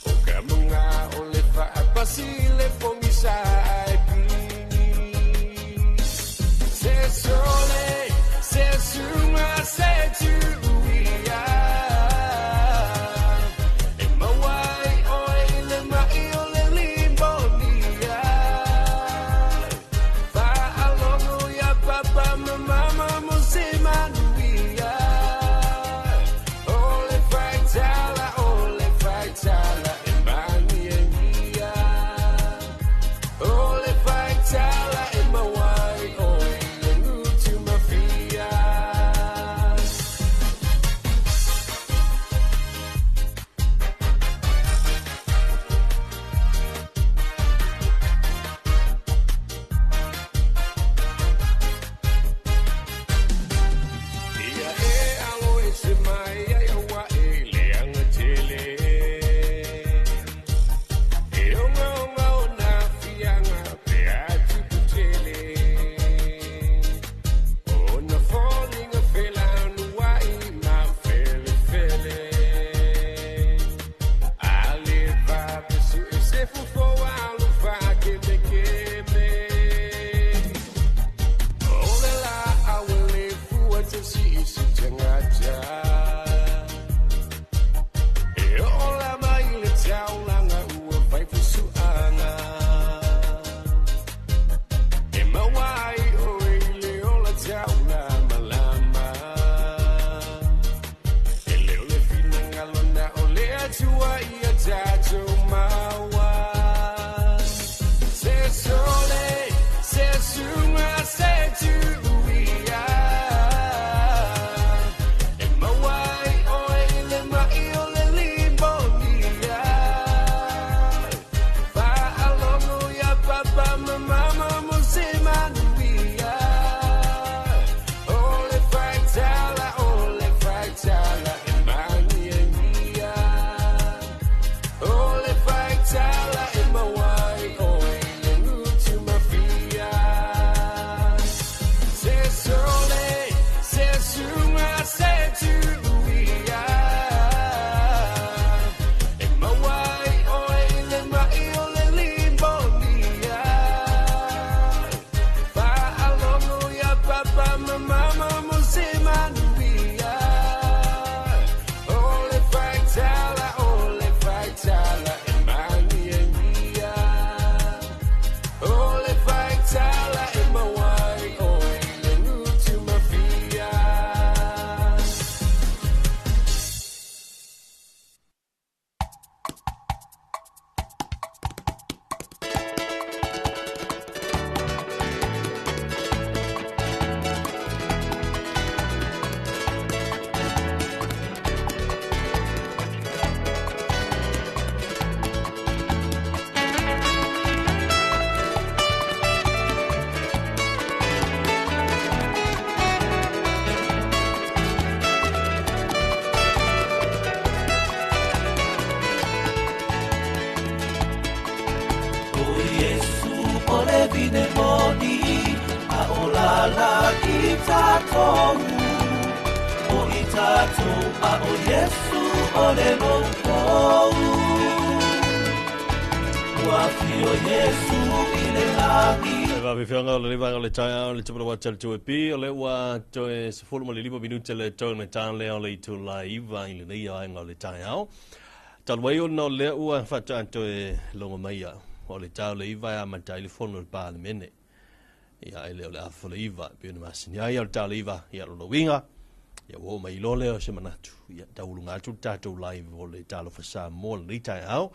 O ka munga o le whaapasi le pongisa ai pini. Se sole, se sunga, se tuia. E mawai oe le mai o le limbonia. Whaalongo ya papa ma mama mo se manuia. Ole faitala e mani e mia. Ole faitala e mawai oe le ngutu mafia. Ia e alo e se mai ai awa e le anga tele. E onga o na fianga pe atu putele. O na falling a fela anuai ma fele. Ale va pesu e se fufo alu fa keme. Ole la awele fua te si isi tengaja. E ola mai le taulanga ua vai fusuanga. E mawai oe le ola taula malama. E le ole finanga lona ole atua ia tato maua. Se sole, se sunga, se tuia. E mawai oe le mai o le limbonia. Whaalongo ya papa ma mama mo se manuia. Ole faitala e mani e mia. Ole faitala e mawai oe le ngutu mafia. Se sole, se sunga, se tuia. E mawai oe le mai o le limbonia. Whaalongo ya papa ma mama mo se manuia. Ole faitala e mani e mia. Ole faitala e mawai oe le ngutu mafia. O Yesu o le vine moni a o lala i tātou. O i tātou a o Yesu o le longou. Wafi o Yesu i le langi. Va vi fianga le vanga le taia le tupura wa tel tu pi le wa to e se fulu le libo minuta le to na tan le le tu live i le ia nga le taia. Tal wai o no le ua fa tanto e longo mai o le tau le iva a ma telefono le pa le mene. Ia ele le afo le iva pe na masini ia le tau le iva ia lo winga. Ia wo mai lo le o se manatu. Ia taulunga tu tato live o le Talofa Samoa le taia.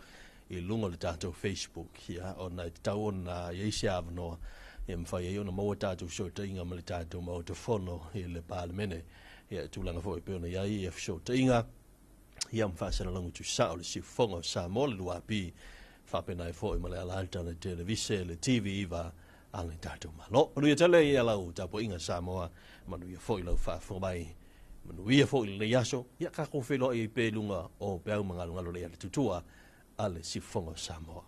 I lunga le tātou Facebook, ia, o na tau o na ieisia avanoa, e mwhai e ona maua tātou show tainga ma le tātou maua te whono i le pālemene, ia tūlanga fo e peona ia i e show tainga, ia mwhasana langu tu sa o le si whonga o Samoa le luapi, whapena e fo i ma le alanta le televise, le TV iwa, a le tātou malo. Manu ia tele i alau tāpo inga Samoa, manu ia fo i lau whawhomai, manu ia fo i le yaso, ia kako whelo i pe lunga o peau mangalungalo le ale tutua, ale si fongo Samoa.